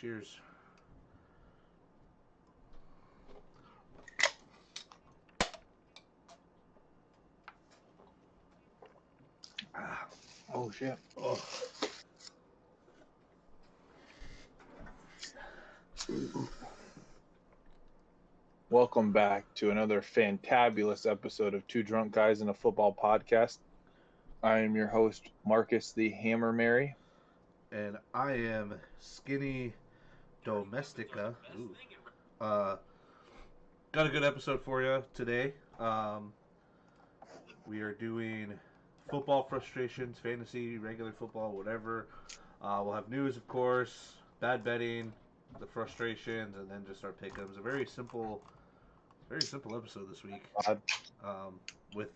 Cheers. Oh shit. Oh. Welcome back to another fantabulous episode of Two Drunk Guys in a Football Podcast. I am your host, Marcus the Hammer Mary. And I am Skinny Domestica. Ooh. Got a good episode for you today. We are doing football frustrations, fantasy, regular football, whatever. We'll have news, of course, bad betting, the frustrations, and then just our pick'ems. A very simple episode this week. With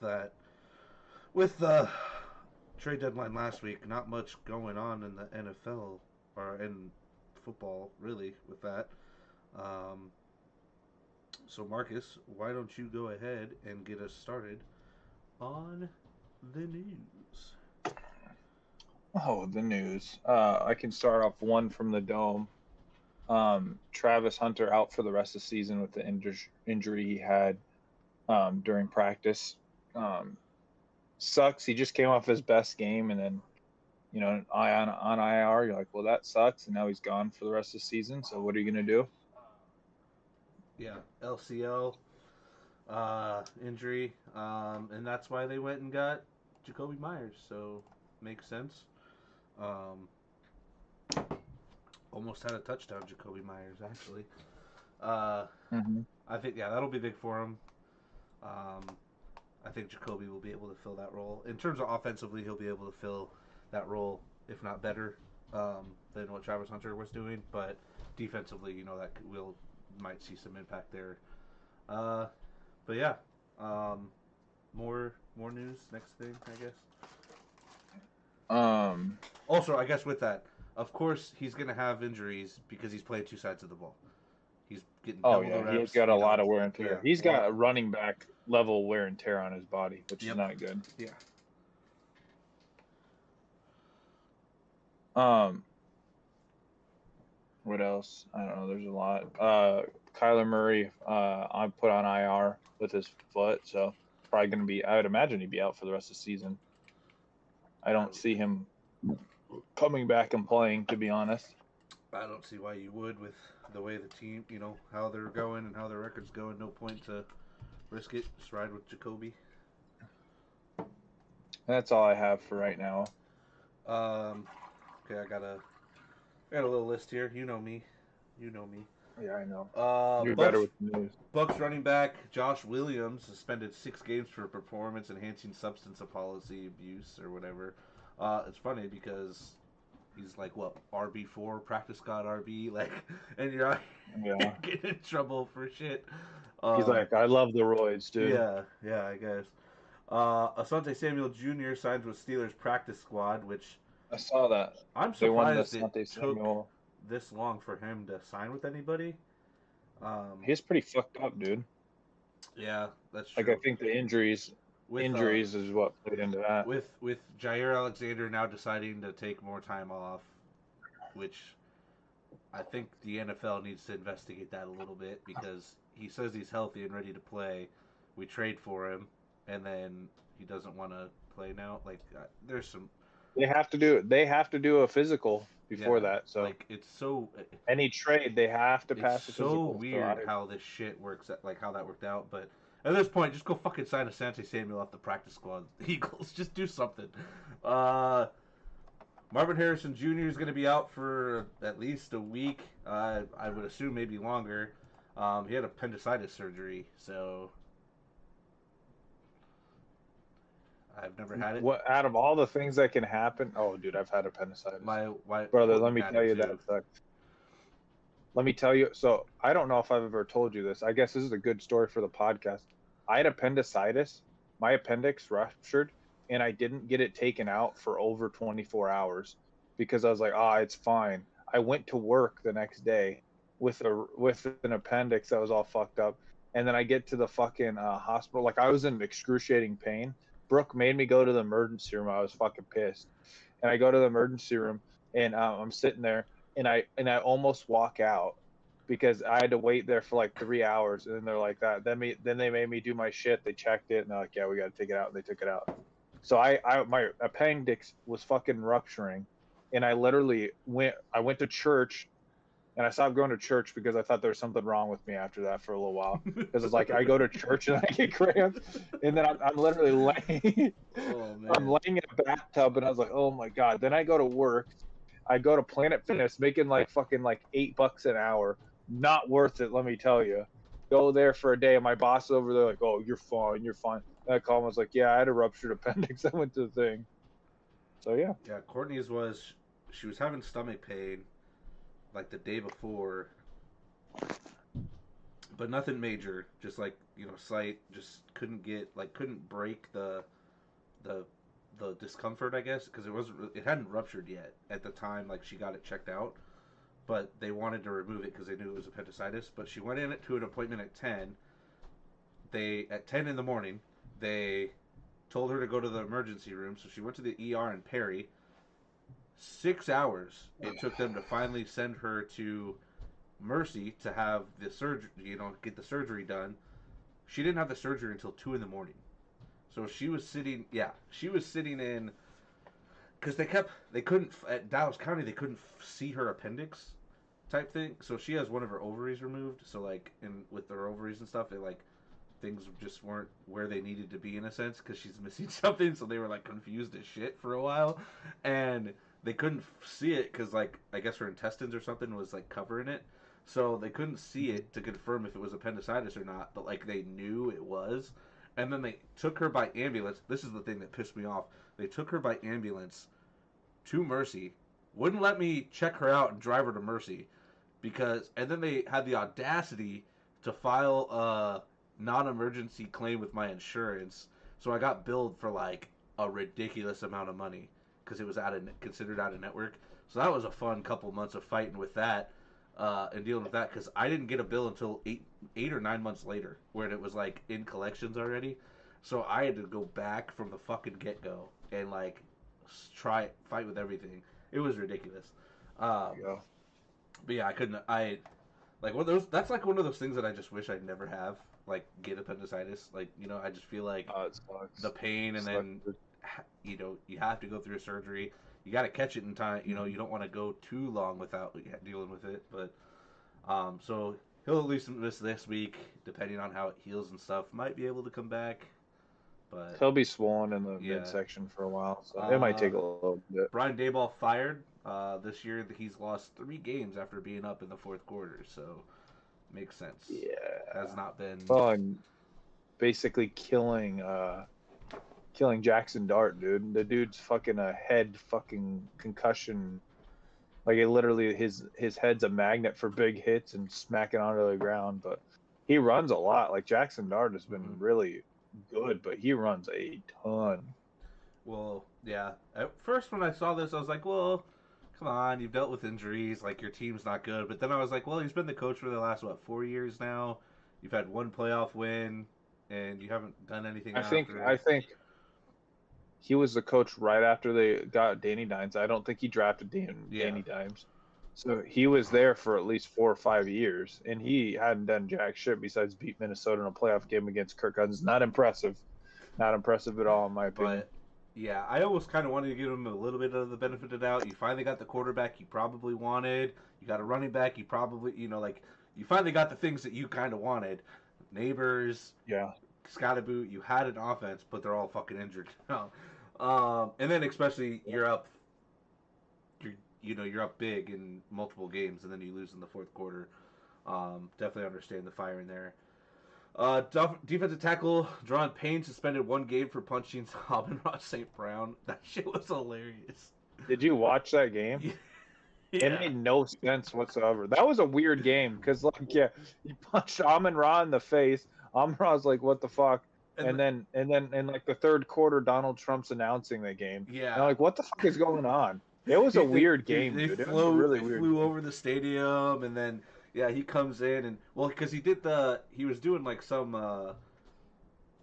the trade deadline last week, not much going on in the NFL or in football, really, with that. So, Marcus, why don't you go ahead and get us started on the news? Oh, the news. I can start off one from the Dome. Travis Hunter out for the rest of the season with the injury he had during practice. Sucks. He just came off his best game, and then on IR. You're like, well, that sucks, and now he's gone for the rest of the season. So what are you gonna do? Yeah, LCL injury, and that's why they went and got Jacoby Myers. So makes sense. Almost had a touchdown, Jacoby Myers, actually. I think, that'll be big for him. I think Jacoby will be able to fill that role. In terms of offensively, he'll be able to fill that role, if not better, than what Travis Hunter was doing. But defensively, that might see some impact there. But yeah, more news. Next thing, I guess. Also, I guess with that, of course, he's going to have injuries because he's playing two sides of the ball. He's getting double the reps. He's got a lot of wear and tear. Yeah, He's got a running back level wear and tear on his body, which is not good. Yeah. What else? I don't know. There's a lot. Kyler Murray, I put on IR with his foot, so probably going to be. I would imagine he'd be out for the rest of the season. I don't see him coming back and playing, to be honest. I don't see why you would with the way the team, how they're going and how their record's going. No point to risk it. Just ride with Jacoby. That's all I have for right now. Okay, I got a little list here. You know me. Yeah, I know. You're better with the news. Bucks running back Josh Williams suspended 6 games for performance-enhancing substance policy abuse or whatever. It's funny because he's like, what, RB4, practice squad RB, and you're getting in trouble for shit. He's like, I love the roids, dude. Yeah, I guess. Asante Samuel Jr. signs with Steelers practice squad, which I saw that. I'm surprised it took this long for him to sign with anybody. He's pretty fucked up, dude. Yeah, that's true. I think the injuries is what played into that. With Jair Alexander now deciding to take more time off, which I think the NFL needs to investigate that a little bit because he says he's healthy and ready to play. We trade for him, and then he doesn't want to play now. There's some. They have to do a physical before that. So it's so any trade they have to pass a physical. It's so weird how this shit works. How that worked out, but at this point, just go fucking sign Asante Samuel off the practice squad. The Eagles, just do something. Marvin Harrison Jr. is going to be out for at least a week. I would assume maybe longer. He had appendicitis surgery, so I've never had it. What out of all the things that can happen? Oh, dude, I've had appendicitis. My brother, let me tell you that sucks. Let me tell you. So I don't know if I've ever told you this. I guess this is a good story for the podcast. I had appendicitis. My appendix ruptured, and I didn't get it taken out for over 24 hours because I was like, it's fine. I went to work the next day with an appendix that was all fucked up, and then I get to the fucking hospital. Like, I was in excruciating pain. Brooke made me go to the emergency room. I was fucking pissed. And I go to the emergency room, and I'm sitting there, and I almost walk out because I had to wait there for like 3 hours, and then they're like that. Then they made me do my shit. They checked it, and they're like, yeah, we got to take it out. And they took it out. So my appendix was fucking rupturing, and I literally went to church, and I stopped going to church because I thought there was something wrong with me after that for a little while. Because it's like I go to church and I get cramps, and then I'm literally laying, Oh I'm man. laying in a bathtub, and I was like, oh my god. Then I go to work, I go to Planet Fitness, making like fucking like $8 an hour, not worth it, let me tell you. Go there for a day, and my boss is over there like, oh, you're fine, you're fine. And I call him, I was like, yeah, I had a ruptured appendix. I went to the thing. So yeah. Yeah, Courtney's was she was having stomach pain like the day before, but nothing major. Just like slight. Just couldn't break the the discomfort, I guess, because it hadn't ruptured yet at the time. Like she got it checked out, but they wanted to remove it because they knew it was appendicitis. But she went in to an appointment at 10. At 10 in the morning, they told her to go to the emergency room, so she went to the ER in Perry. 6 hours it took them to finally send her to Mercy to have the surgery, get the surgery done. She didn't have the surgery until 2 in the morning. So she was sitting in, because they couldn't, at Dallas County, they couldn't see her appendix type thing. So she has one of her ovaries removed. So like, with her ovaries and stuff, things just weren't where they needed to be in a sense because she's missing something. So they were like confused as shit for a while, and they couldn't see it because like I guess her intestines or something was like covering it. So they couldn't see it to confirm if it was appendicitis or not, but like they knew it was. And then they took her by ambulance. This is the thing that pissed me off. They took her by ambulance to Mercy. Wouldn't let me check her out and drive her to Mercy and then they had the audacity to file a non-emergency claim with my insurance. So I got billed for like a ridiculous amount of money because it was considered out of network. So that was a fun couple months of fighting with that and dealing with that because I didn't get a bill until 8 or 9 months later, where it was like in collections already. So I had to go back from the fucking get go and like fight with everything. It was ridiculous. Yeah. But yeah, I couldn't. I like one of those. That's like one of those things that I just wish I'd never have. Like get appendicitis. Like I just feel like It sucks. the pain, and then you have to go through a surgery. You got to catch it in time. You don't want to go too long without dealing with it. But so he'll at least miss this week, depending on how it heals and stuff. Might be able to come back, but He'll be swollen in the yeah. midsection for a while, so it might take a little bit. Brian Daboll fired this year. He's lost 3 games after being up in the fourth quarter, so makes sense. Yeah, has not been. Well, and basically killing Jackson Dart, dude. The dude's fucking a head fucking concussion. Like it literally, his head's a magnet for big hits and smacking onto the ground. But he runs a lot. Like Jackson Dart has been really good, but he runs a ton. Well, yeah. At first, when I saw this, I was like, well, come on, you've dealt with injuries. Like, your team's not good. But then I was like, well, he's been the coach for the last, 4 years now? You've had 1 playoff win, and you haven't done anything I think he was the coach right after they got Danny Dimes. I don't think he drafted Danny Dimes. So he was there for at least 4 or 5 years, and he hadn't done jack shit besides beat Minnesota in a playoff game against Kirk Cousins. Not impressive. Not impressive at all, in my opinion. But, yeah, I almost kind of wanted to give him a little bit of the benefit of the doubt. You finally got the quarterback you probably wanted. You got a running back you probably, you finally got the things that you kind of wanted. Neighbors. Yeah. Scottaboo. You had an offense, but they're all fucking injured now. And then especially you're up big in multiple games, and then you lose in the fourth quarter. Definitely understand the fire in there. Defensive tackle Deron Payne suspended 1 game for punching Amon-Ra St. Brown. That shit was hilarious. Did you watch that game? Yeah. It made no sense whatsoever. That was a weird game because, he punched Amon-Ra in the face. Amon-Ra's like, "What the fuck?" And then in like the third quarter, Donald Trump's announcing the game. Yeah. And I'm like, what the fuck is going on? It was a weird game, dude. It was a really weird. Flew over the stadium, and then he comes in and because he was doing like some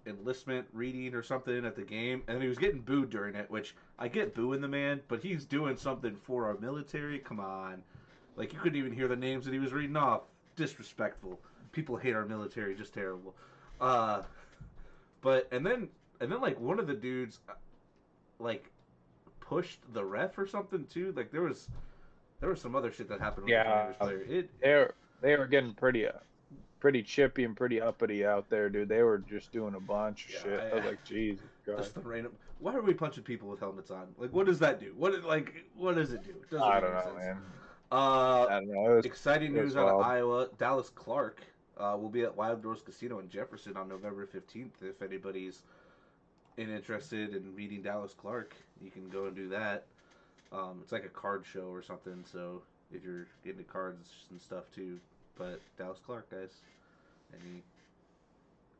enlistment reading or something at the game, and he was getting booed during it. Which I get booing the man, but he's doing something for our military. Come on, Like you couldn't even hear the names that he was reading off. Disrespectful. People hate our military. Just terrible. Uh, but and then like one of the dudes like pushed the ref or something too. Like there was some other shit that happened with the Yeah, Commanders player. they were getting pretty chippy and pretty uppity out there, dude. They were just doing a bunch of Yeah, shit. I was like, Jesus God. just the random. Why are we punching people with helmets on? Like, what does that do? What does it do? It doesn't I make don't any know, sense. man. Uh, I don't know. exciting It was news out of wild. Iowa. Dallas Clark will be at Wild Rose Casino in Jefferson on November 15th. If anybody's interested in meeting Dallas Clark, you can go and do that. It's like a card show or something. So if you're into cards and stuff too, but Dallas Clark, guys. Any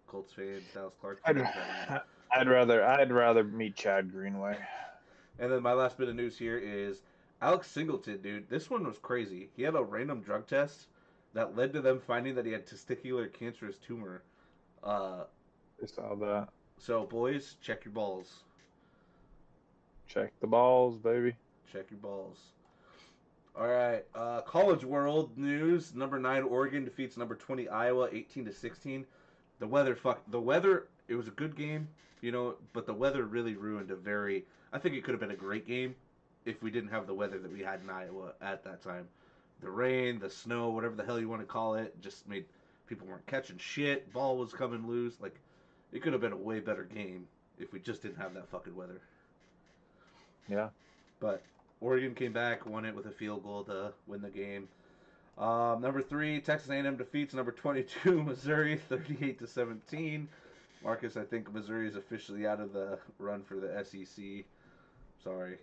Colts fans, Dallas Clark I'd, fans? I'd rather meet Chad Greenway. And then my last bit of news here is Alex Singleton, dude. This one was crazy. He had a random drug test that led to them finding that he had testicular cancerous tumor. Uh, I saw that. so boys, check your balls. Check the balls, baby. Check your balls. All right. College World news. Number 9 Oregon defeats number 20 Iowa 18-16. The weather, the weather. It was a good game, but the weather really ruined a very. I think it could have been a great game if we didn't have the weather that we had in Iowa at that time. The rain, the snow, whatever the hell you want to call it, just made people weren't catching shit. Ball was coming loose. Like it could have been a way better game if we just didn't have that fucking weather. Yeah. But Oregon came back, won it with a field goal to win the game. Number 3, Texas A&M defeats number 22 Missouri 38-17. Marcus, I think Missouri is officially out of the run for the SEC. Sorry.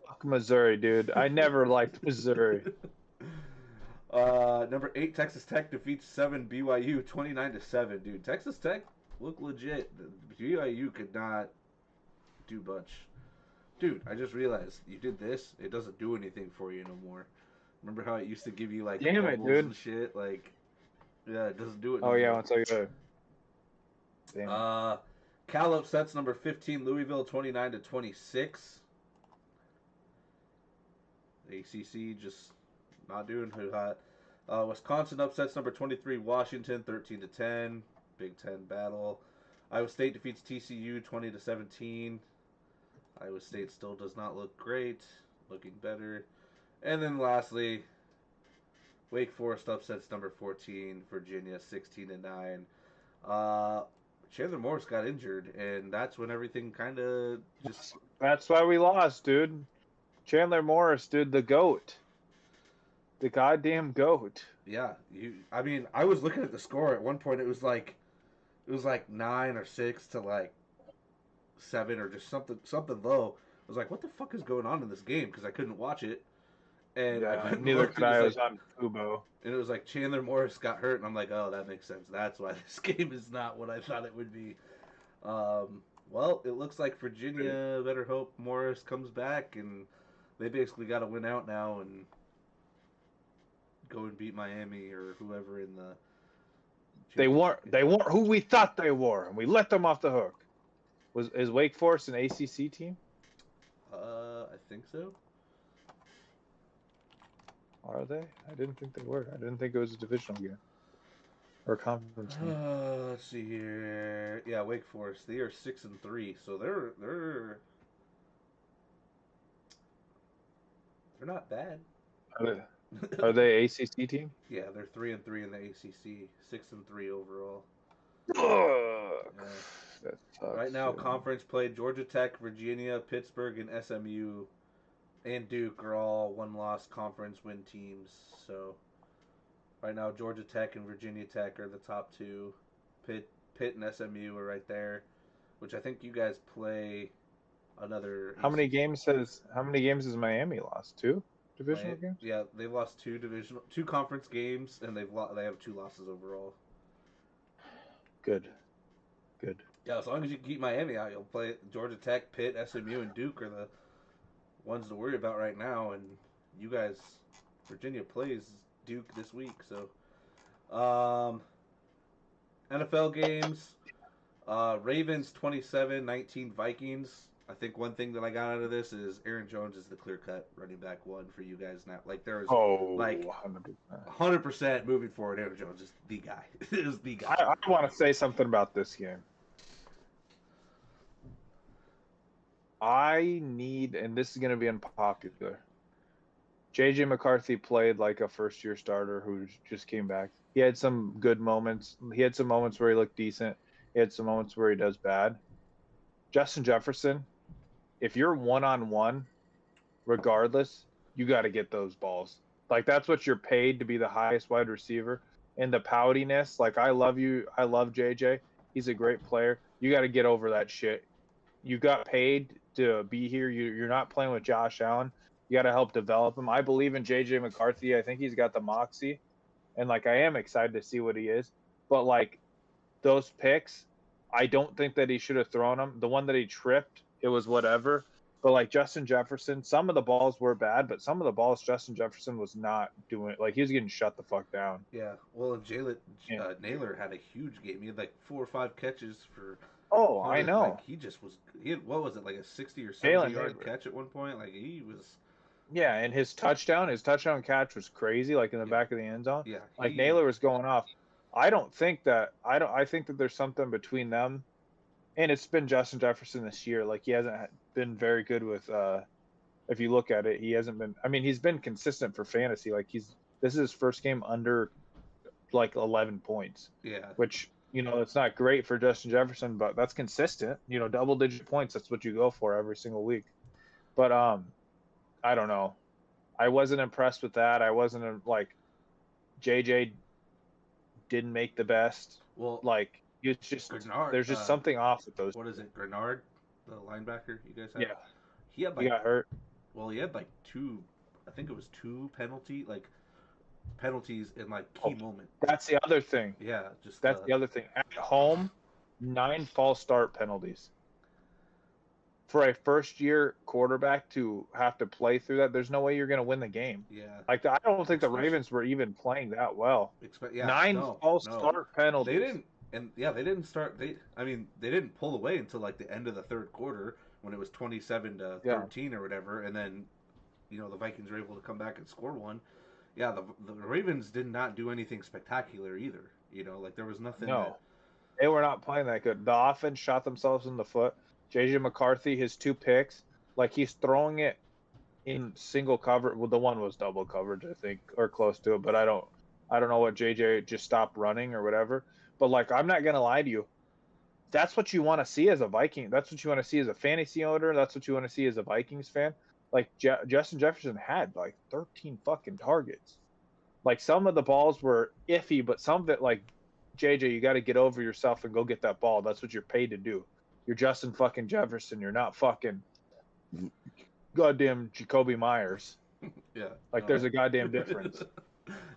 Fuck Missouri, dude. I never liked Missouri. Number 8, Texas Tech defeats 7 BYU 29-7. Dude, Texas Tech looked legit. BYU could not do much. Dude, I just realized you did this. It doesn't do anything for you no more. Remember how it used to give you like Damn it, bubbles dude. and shit? Like, yeah, it doesn't do it. Oh no yeah, more. once I go. Damn. Cal upsets number 15 Louisville 29-26. ACC just not doing too hot. Wisconsin upsets number 23 Washington 13-10. Big Ten battle. Iowa State defeats TCU 20-17. Iowa State still does not look great. Looking better. And then lastly, Wake Forest upsets number 14 Virginia 16-9. Chandler Morris got injured, and that's when everything kind of just. That's why we lost, dude. Chandler Morris, dude, the GOAT. The goddamn GOAT. Yeah, I mean, I was looking at the score at one point. It was like 9 or 6 to like 7 or just something low. I was like, what the fuck is going on in this game? Because I couldn't watch it. And Yeah, neither could I. I was on Fubo. And it was like Chandler Morris got hurt, and I'm like, oh, that makes sense. That's why this game is not what I thought it would be. Well, it looks like Virginia better hope Morris comes back, and they basically got to win out now and go and beat Miami or whoever in the. They weren't who we thought they were, and we let them off the hook. Is Wake Forest an ACC team? I think so. Are they? I didn't think they were. I didn't think it was a divisional game or a conference game. Let's see here. Yeah, Wake Forest. They are 6-3, so they're not bad. Are they ACC team? Yeah, they're 3-3 in the ACC, 6-3 overall. Yeah. That sucks, right now, conference play: Georgia Tech, Virginia, Pittsburgh, and SMU, and Duke are all one-loss conference win teams. So, right now, Georgia Tech and Virginia Tech are the top 2. Pitt and SMU are right there, which I think you guys play another. How many games has Miami lost? 2 divisional games? Yeah, they've lost 2 conference games, and they have 2 losses overall. Good. Yeah, as long as you keep Miami out, you'll play Georgia Tech, Pitt, SMU, and Duke are the ones to worry about right now. And you guys, Virginia plays Duke this week, so. NFL games. Ravens 27-19 Vikings. I think one thing that I got out of this is Aaron Jones is the clear-cut running back one for you guys now. Like there was like 100%. 100% moving forward. Aaron Jones is the guy. Is the guy. I want to say something about this game. I need, and this is going to be unpopular. JJ McCarthy played like a first-year starter who just came back. He had some good moments. He had some moments where he looked decent. He had some moments where he does bad. Justin Jefferson, if you're one-on-one, regardless, you got to get those balls. Like that's what you're paid to be the highest wide receiver. And the poutiness, like I love you. I love JJ. He's a great player. You got to get over that shit. You got paid to be here. You're not playing with Josh Allen. You got to help develop him. I believe in JJ McCarthy. I think he's got the moxie. And like I am excited to see what he is. But like those picks, I don't think that he should have thrown them. The one that he tripped, it was whatever. But like Justin Jefferson, some of the balls were bad, but some of the balls Justin Jefferson was not doing. Like he was getting shut the fuck down. Yeah. Well, Jalen Naylor had a huge game. He had like 4 or 5 catches for. Oh, I know. Like he just was. He had, what was it, like a 60 or 70-yard catch at one point? Like he was. Yeah, and his touchdown catch was crazy, like in the back of the end zone. Yeah. Like Naylor was going off. I think that there's something between them, and it's been Justin Jefferson this year. Like he hasn't been very good with. If you look at it, he hasn't been. I mean, he's been consistent for fantasy. Like this is his first game under like 11 points. Yeah. Which it's not great for Justin Jefferson, but that's consistent. Double-digit points. That's what you go for every single week. But I don't know. I wasn't impressed with that. I wasn't like JJ didn't make the best. Well, like it's just Grenard, there's just something off with those. What is it, Grenard, the linebacker you guys have? Yeah, he had he got hurt. Well, he had like 2. I think it was 2 penalties in like key moments. That's the other thing. Yeah, that's the other thing. At home, 9 false start penalties. For a first-year quarterback to have to play through that, there's no way you're going to win the game. Yeah. Like I don't think the Ravens were even playing that well. 9 false start penalties. They didn't, and they didn't start. They didn't pull away until like the end of the third quarter when it was 27-13 or whatever, and then, the Vikings were able to come back and score one. Yeah, the Ravens did not do anything spectacular either. Like there was nothing. No, they were not playing that good. The offense shot themselves in the foot. JJ McCarthy, his 2 picks, like he's throwing it in single cover. Well, the one was double coverage, I think, or close to it. But I don't know what JJ just stopped running or whatever. But like, I'm not gonna lie to you. That's what you want to see as a Viking. That's what you want to see as a fantasy owner. That's what you want to see as a Vikings fan. Like Justin Jefferson had like 13 fucking targets. Like some of the balls were iffy, but some of it, like JJ, you got to get over yourself and go get that ball. That's what you're paid to do. You're Justin fucking Jefferson. You're not fucking goddamn Jacoby Myers. Yeah. Like there's a goddamn difference.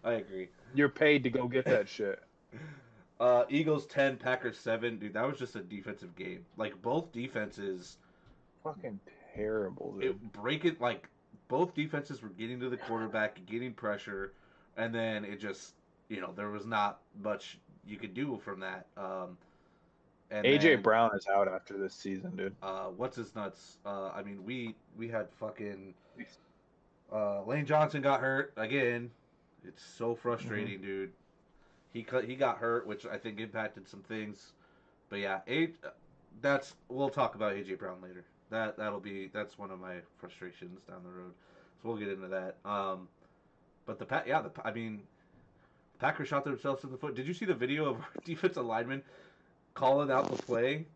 I agree. You're paid to go get that shit. Eagles 10, Packers 7. Dude, that was just a defensive game. Like both defenses. Fucking terrible, dude. Both defenses were getting to the quarterback, getting pressure, and then it just, there was not much you could do from that. And AJ Brown is out after this season, dude. What's his nuts? I mean, we had fucking Lane Johnson got hurt again. It's so frustrating, dude. He got hurt, which I think impacted some things. But yeah, we'll talk about AJ Brown later. That's one of my frustrations down the road. So we'll get into that. But the Packers shot themselves in the foot. Did you see the video of our defensive lineman calling out the play?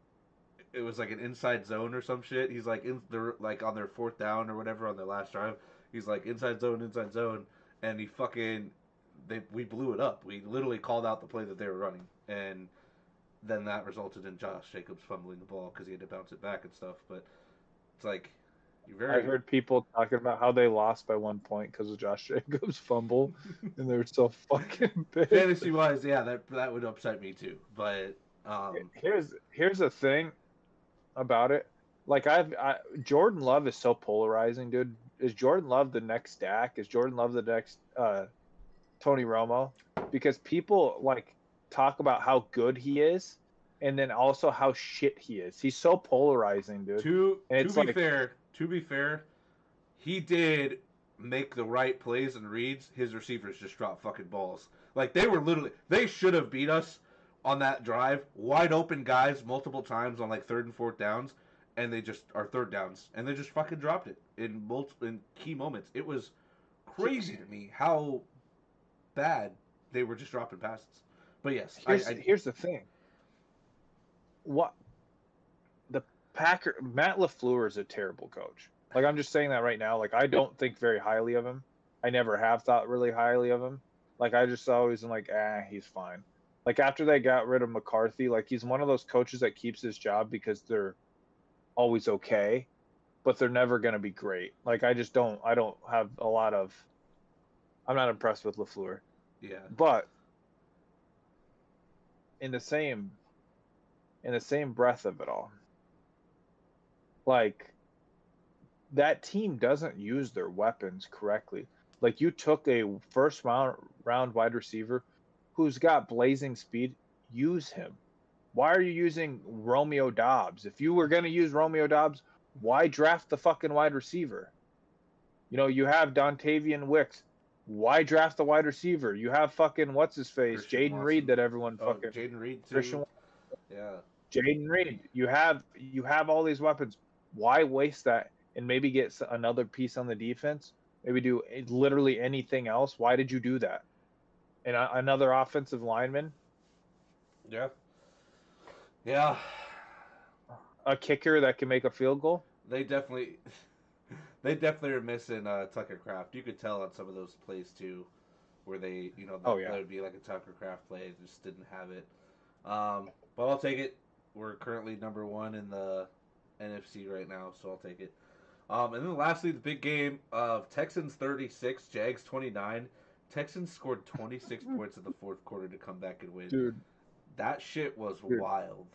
It was like an inside zone or some shit. He's like they're like on their 4th down or whatever on their last drive. He's like inside zone, and we blew it up. We literally called out the play that they were running, and then that resulted in Josh Jacobs fumbling the ball because he had to bounce it back and stuff. But it's like I heard people talking about how they lost by 1 point because of Josh Jacobs' fumble, and they were so fucking big. Fantasy wise, yeah, that would upset me too. But here's the thing about it. Like Jordan Love is so polarizing, dude. Is Jordan Love the next Dak? Is Jordan Love the next Tony Romo? Because people like talk about how good he is, and then also how shit he is. He's so polarizing, dude. And To it's be like, fair, he did make the right plays and reads. His receivers just dropped fucking balls. Like they should have beat us on that drive. Wide open guys multiple times on like third and fourth downs, and they just are third downs, and they just fucking dropped it in key moments. It was crazy to me how bad they were just dropping passes. But yes, here's the thing. What the Matt LaFleur is a terrible coach. Like, I'm just saying that right now. Like, I don't think very highly of him. I never have thought really highly of him. Like, I just always am like, he's fine. Like, after they got rid of McCarthy, like, he's one of those coaches that keeps his job because they're always okay, but they're never going to be great. Like, I don't have a lot of, I'm not impressed with LaFleur. Yeah. But in the same breath of it all, like, that team doesn't use their weapons correctly. Like, you took a first round wide receiver who's got blazing speed. Use him. Why are you using Romeo Doubs? If you were going to use Romeo Doubs, why draft the fucking wide receiver? You know, you have Dontavian Wicks. Why draft the wide receiver? You have fucking what's his face, Jaden Reed, that everyone fucking. Jaden Reed too. Christian, yeah. Jaden Reed. You have all these weapons. Why waste that and maybe get another piece on the defense? Maybe do literally anything else. Why did you do that? And another offensive lineman. Yeah. Yeah. A kicker that can make a field goal. They definitely are missing Tucker Kraft. You could tell on some of those plays too, where they, that would be like a Tucker Kraft play. They just didn't have it. But I'll take it. We're currently number 1 in the NFC right now, so I'll take it. And then lastly, the big game of Texans 36, Jags 29. Texans scored 26 points in the fourth quarter to come back and win. Dude, that shit was wild.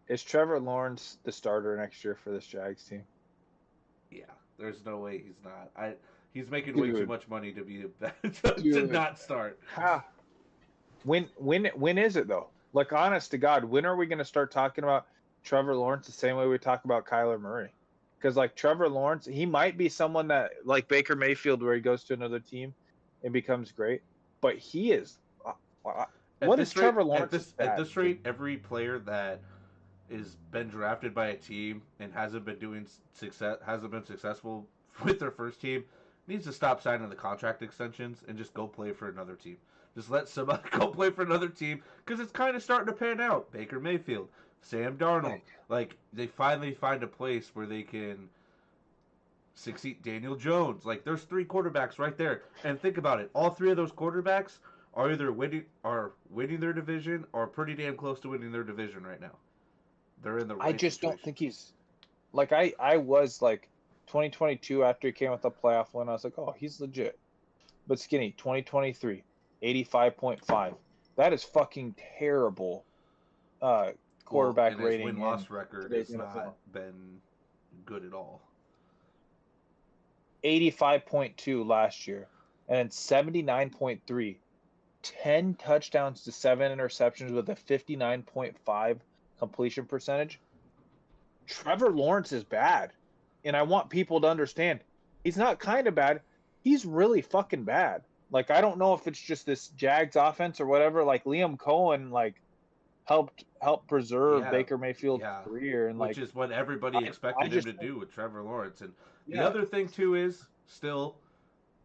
Is Trevor Lawrence the starter next year for this Jags team? Yeah, there's no way he's not. He's making way too much money to be to not start. How? When is it though? Like, honest to God, when are we going to start talking about Trevor Lawrence the same way we talk about Kyler Murray? Because, like, Trevor Lawrence, he might be someone that, like Baker Mayfield, where he goes to another team and becomes great, but he is. What is Trevor Lawrence? At this rate, every player that is been drafted by a team and hasn't been successful with their first team needs to stop signing the contract extensions and just go play for another team. Just let somebody go play for another team because it's kind of starting to pan out. Baker Mayfield, Sam Darnold, like, they finally find a place where they can succeed. Daniel Jones, like, there's 3 quarterbacks right there, and think about it. All 3 of those quarterbacks are either winning their division or pretty damn close to winning their division right now. They're in the right I just situation. don't think he's like I was like 2022 after he came with the playoff win. I was like, oh, he's legit. But Skinny, 2023, 85.5. That is fucking terrible. Quarterback rating. His win-loss record has not been good at all. 85.2 last year, and then 79.3. 10 touchdowns to 7 interceptions with a 59.5 completion percentage. Trevor Lawrence is bad, and I want people to understand he's not kind of bad. He's really fucking bad. Like, I don't know if it's just this Jags offense or whatever. Like, Liam Cohen, like, helped preserve Baker Mayfield's career, and which is what everybody expected him to do with Trevor Lawrence. And the other thing too is still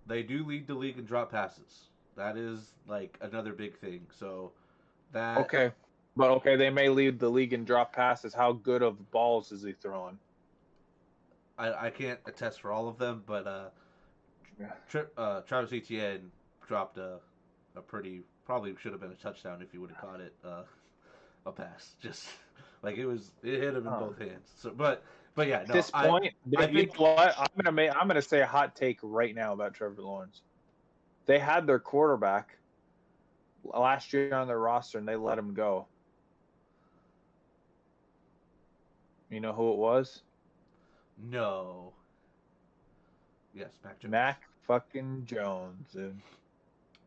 they do lead the league in drop passes. That is, like, another big thing. So that they may lead the league in drop passes. How good of balls is he throwing? I can't attest for all of them, but Travis Etienne dropped a pretty, probably should have been a touchdown if he would have caught it, a pass. Just like it hit him in both hands. So, but yeah, no. At this point, I think what I'm gonna say a hot take right now about Trevor Lawrence. They had their quarterback last year on their roster, and they let him go. You know who it was? No. Yes, Mac Jones. Mac fucking Jones. And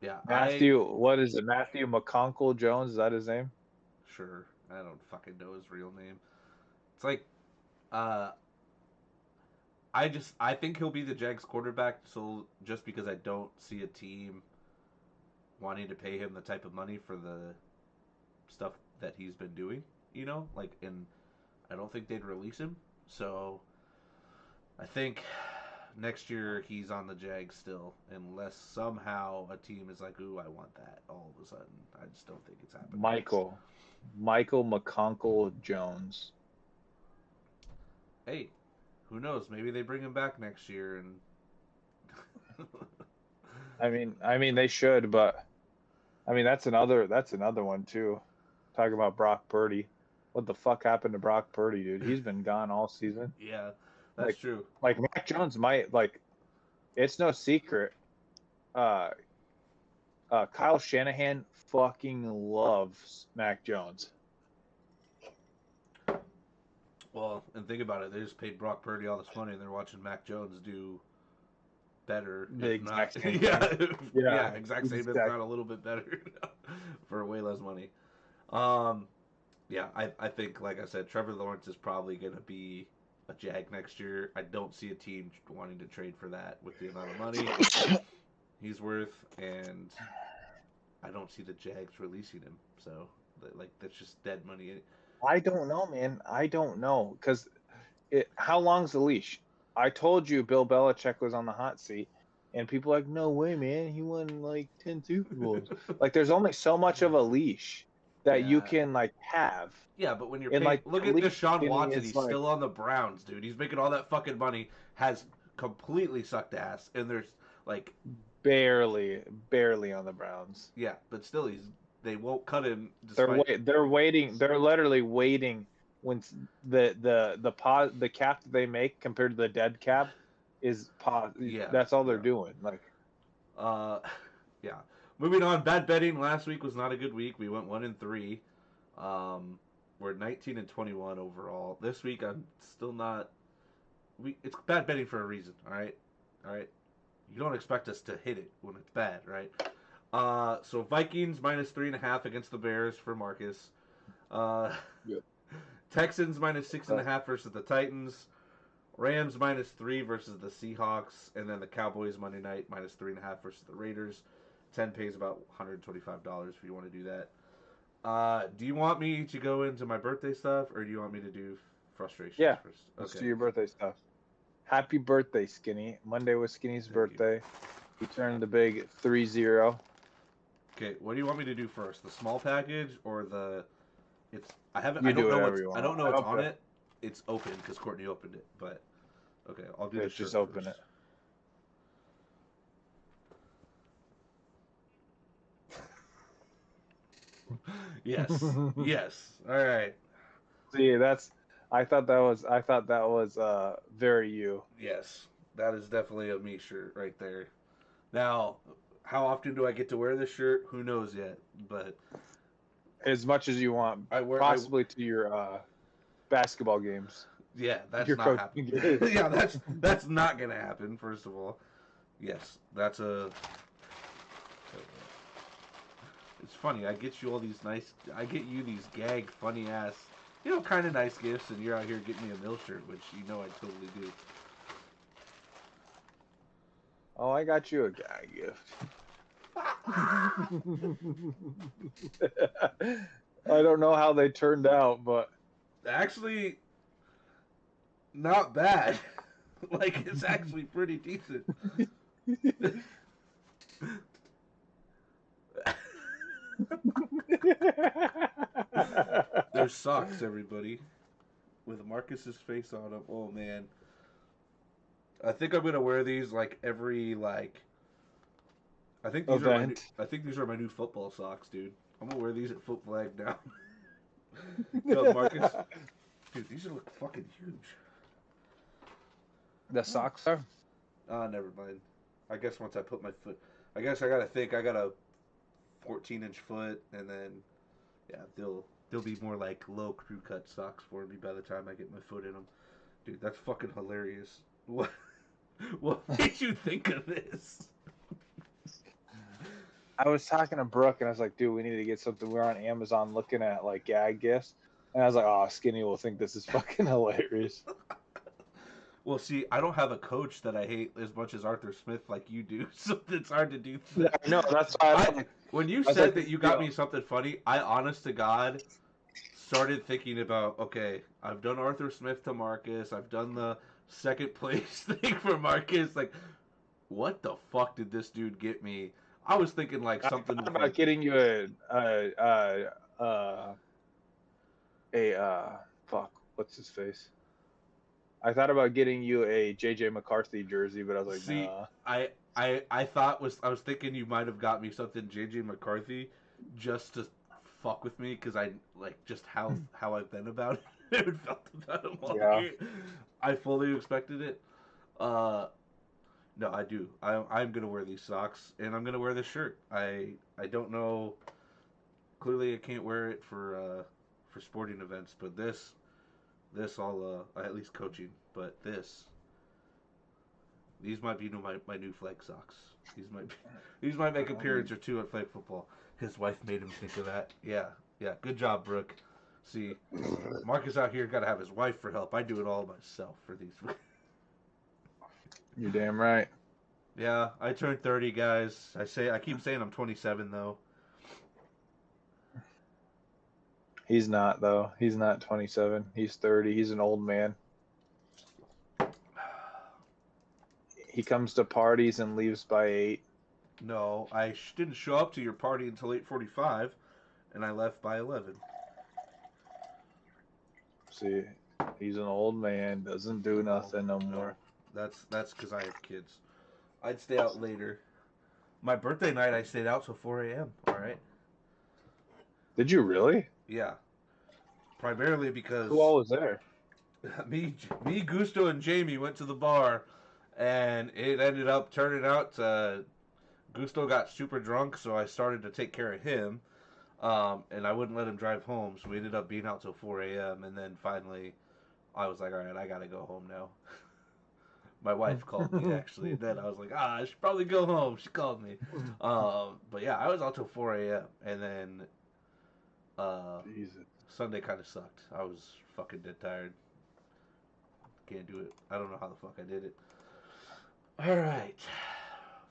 yeah. Matthew, what is it? Matthew McConkle Jones? Is that his name? Sure. I don't fucking know his real name. It's like, uh, I think he'll be the Jags quarterback. So just because I don't see a team wanting to pay him the type of money for the stuff that he's been doing, and I don't think they'd release him. So I think next year he's on the Jags still, unless somehow a team is like, "Ooh, I want that." All of a sudden, I just don't think it's happening. Michael McConkle Jones. Hey, who knows? Maybe they bring him back next year, and I mean they should, but I mean that's another one too. Talking about Brock Purdy. What the fuck happened to Brock Purdy, dude? He's been gone all season. Yeah, that's true. Like Mac Jones might it's no secret. Kyle Shanahan fucking loves Mac Jones. Well, and think about it. They just paid Brock Purdy all this money, and they're watching Mac Jones do better. The exact same thing. Yeah, exact same. If not a little bit better for way less money. Yeah, I think, like I said, Trevor Lawrence is probably going to be a Jag next year. I don't see a team wanting to trade for that with the amount of money he's worth, and I don't see the Jags releasing him. So, that's just dead money. I don't know, man. I don't know. Because how long's the leash? I told you Bill Belichick was on the hot seat, and people are like, no way, man. He won like 10 Super Bowls. There's only so much of a leash that you can have. Yeah, but when you're paying, look at Deshaun Watson, he's still on the Browns, dude. He's making all that fucking money, has completely sucked ass, and there's barely on the Browns. Yeah, but still, they won't cut him. They're waiting. They're literally waiting when the cap that they make compared to the dead cap is Yeah, that's all they're doing. Yeah. Moving on, bad betting last week was not a good week. We went 1-3. We're 19-21 overall. This week I'm still not. It's bad betting for a reason. All right. You don't expect us to hit it when it's bad, right? So Vikings -3.5 against the Bears for Marcus. Yep. Texans -6.5 versus the Titans. Rams -3 versus the Seahawks, and then the Cowboys Monday night -3.5 versus the Raiders. 10 pays about $125 if you want to do that. Do you want me to go into my birthday stuff, or do you want me to do frustrations first? Okay. Let's do your birthday stuff. Happy birthday, Skinny. Monday was Skinny's birthday. He turned the big 3-0. Okay, what do you want me to do first? The small package or the? I don't know what's on it. It's open because Courtney opened it, but okay, I'll do this. Just open it. Yes. Yes. All right. See, I thought that was very you. Yes, that is definitely a me shirt right there. Now, how often do I get to wear this shirt? Who knows yet? But as much as you want, possibly to your basketball games. Yeah, that's not happening. Yeah, that's not gonna happen. First of all, yes, that's a. It's funny. I get you these gag funny ass, kind of nice gifts, and you're out here getting me a Mill shirt, which I totally do. Oh, I got you a gag gift. I don't know how they turned out, but actually, not bad. It's actually pretty decent. There's socks, everybody, with Marcus's face on them. Oh man, I think I'm gonna wear these every I think these are my new football socks, dude. I'm gonna wear these at Foot Flag now. Tell Marcus, dude, these look fucking huge. The socks are? Never mind. I guess once I put my foot, I guess I gotta think. I got a 14-inch foot, and then they'll be more like low crew cut socks for me by the time I get my foot in them. Dude, that's fucking hilarious. What made you think of this? I was talking to Brooke, and I was like, dude, we need to get something. We were on Amazon looking at like gag gifts, and I was like, oh, Skinny will think this is fucking hilarious. Well, see, I don't have a coach that I hate as much as Arthur Smith like you do, so it's hard to do that. Yeah, no, that's why When you I was like, said that you got me something funny, I honest to God started thinking about, okay, I've done Arthur Smith to Marcus, I've done the second place thing for Marcus. Like, what the fuck did this dude get me? I was thinking like something I thought with about like getting you fuck, what's his face? I thought about getting you a JJ McCarthy jersey, but I was like, see, nah. I was thinking you might have got me something JJ McCarthy just to fuck with me because I like just how I've been about it and felt about him all Yeah. year. I fully expected it. Uh, no, I do. I'm gonna wear these socks and I'm gonna wear this shirt. I don't know. Clearly, I can't wear it for sporting events, but this I'll at least coaching. But these might be my new flag socks. These might make appearance or two at flag football. His wife made him think of that. Yeah, good job, Brooke. See, Marcus out here got to have his wife for help. I do it all myself for these. You're damn right. Yeah, I turned 30, guys. I keep saying I'm 27 though. He's not though. He's not 27. He's 30. He's an old man. He comes to parties and leaves by 8. No, I didn't show up to your party until 8:45, and I left by 11. See, he's an old man. Doesn't do nothing no more. That's because I have kids. I'd stay out later. My birthday night, I stayed out till 4 a.m. All right. Did you really? Yeah. Primarily because Who all was there? me, Gusto, and Jamie went to the bar, and it ended up turning out Gusto got super drunk, so I started to take care of him, and I wouldn't let him drive home, so we ended up being out till 4 a.m. And then finally, I was like, all right, I gotta go home now. My wife called me actually, and then I was like, I should probably go home. She called me, but yeah, I was out till 4 a.m. and then Jesus. Sunday kind of sucked. I was fucking dead tired. Can't do it. I don't know how the fuck I did it. All right,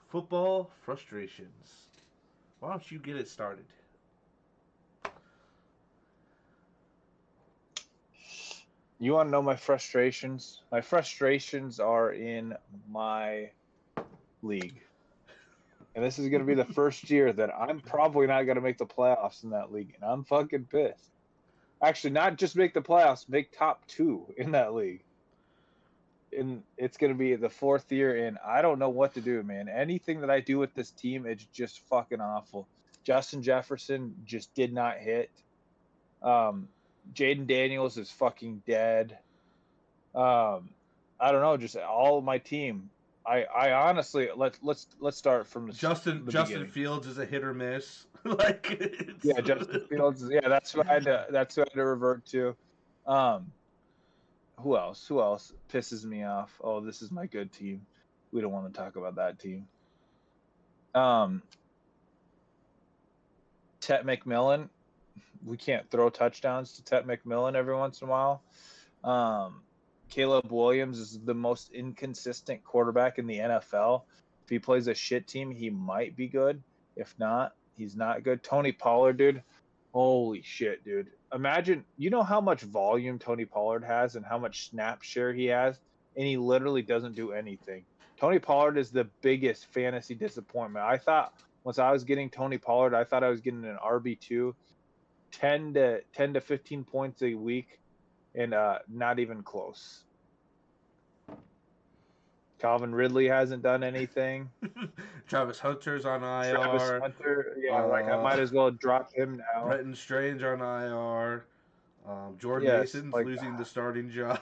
football frustrations. Why don't you get it started? You want to know my frustrations? My frustrations are in my league. And this is going to be the first year that I'm probably not going to make the playoffs in that league. And I'm fucking pissed. Actually, not just make the playoffs, make top 2 in that league. And it's going to be the 4th year, and I don't know what to do, man. Anything that I do with this team, it's just fucking awful. Justin Jefferson just did not hit. Jaden Daniels is fucking dead. I don't know, just all of my team. I honestly let's start from the Justin beginning. Fields is a hit or miss. Yeah, Justin Fields. Yeah, that's what I had to revert to. Who else pisses me off? Oh, this is my good team. We don't want to talk about that team. Tet McMillan. We can't throw touchdowns to Tet McMillan every once in a while. Caleb Williams is the most inconsistent quarterback in the NFL. If he plays a shit team, he might be good. If not, he's not good. Tony Pollard, dude. Holy shit, dude. Imagine, you know how much volume Tony Pollard has and how much snap share he has, and he literally doesn't do anything. Tony Pollard is the biggest fantasy disappointment. I thought once I was getting Tony Pollard, I thought I was getting an RB2, 10 to 15 points a week, and not even close. Calvin Ridley hasn't done anything. Travis Hunter's on IR. Travis Hunter, yeah, I might as well drop him now. Bretton Strange on IR. Jordan Mason's losing the starting job.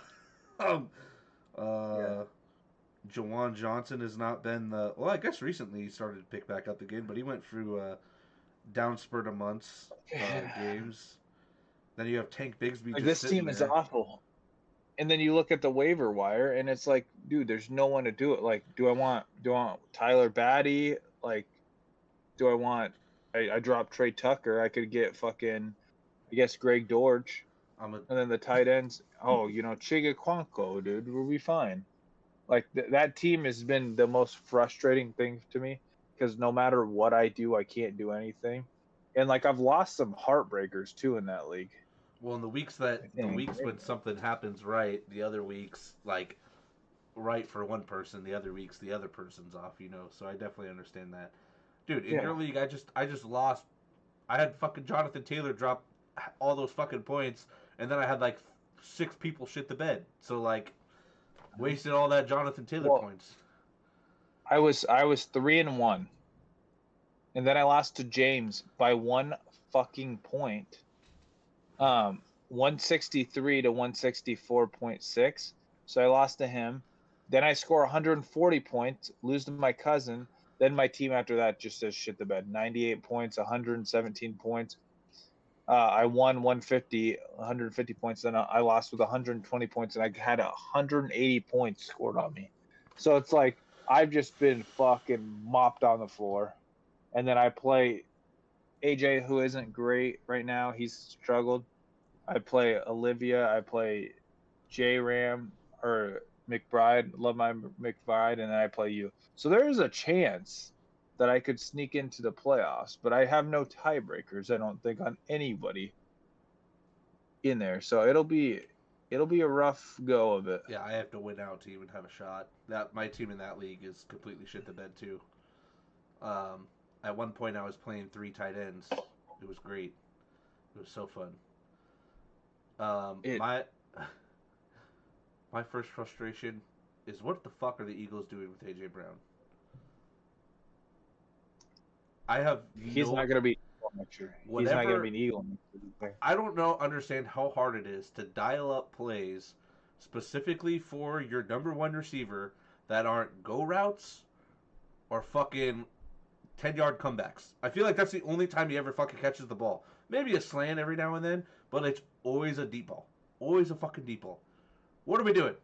Jawan Johnson has not been the... Well, I guess recently he started to pick back up again, but he went through a down spurt of months games. Then you have Tank Bigsby just this team is awful. And then you look at the waiver wire, and it's like, dude, there's no one to do it. Like, do I want Tyler Batty? Like, do I want? I dropped Trey Tucker. I could get fucking, I guess, Greg Dortch. And then the tight ends. Oh, Chiga Kwanko, dude. We'll be fine. Like, that team has been the most frustrating thing to me because no matter what I do, I can't do anything. And, like, I've lost some heartbreakers, too, in that league. Well, in the weeks when something happens right, the other weeks, like, right for one person, the other weeks the other person's off, So I definitely understand that. Dude, in your league, I just lost. I had fucking Jonathan Taylor drop all those fucking points, and then I had like 6 people shit the bed. So like, wasted all that Jonathan Taylor points. I was 3-1, and then I lost to James by 1 fucking point. 163 to 164.6. So I lost to him. Then I score 140 points, lose to my cousin. Then my team after that just says shit the bed. 98 points, 117 points. I won 150 points. Then I lost with 120 points, and I had 180 points scored on me. So it's like I've just been fucking mopped on the floor. And then I play AJ, who isn't great right now. He's struggled. I play Olivia. I play J Ram or McBride. Love my McBride, and then I play you. So there is a chance that I could sneak into the playoffs, but I have no tiebreakers. I don't think on anybody in there. So it'll be a rough go of it. Yeah, I have to win out to even have a shot. That my team in that league is completely shit the bed too. At one point I was playing 3 tight ends. It was great. It was so fun. My first frustration is what the fuck are the Eagles doing with AJ Brown? He's not going to be next year. He's not going to be an Eagle next year. I don't understand how hard it is to dial up plays specifically for your number 1 receiver that aren't go routes or fucking 10-yard comebacks. I feel like that's the only time he ever fucking catches the ball. Maybe a slant every now and then, but it's always a deep ball. Always a fucking deep ball. What are we doing?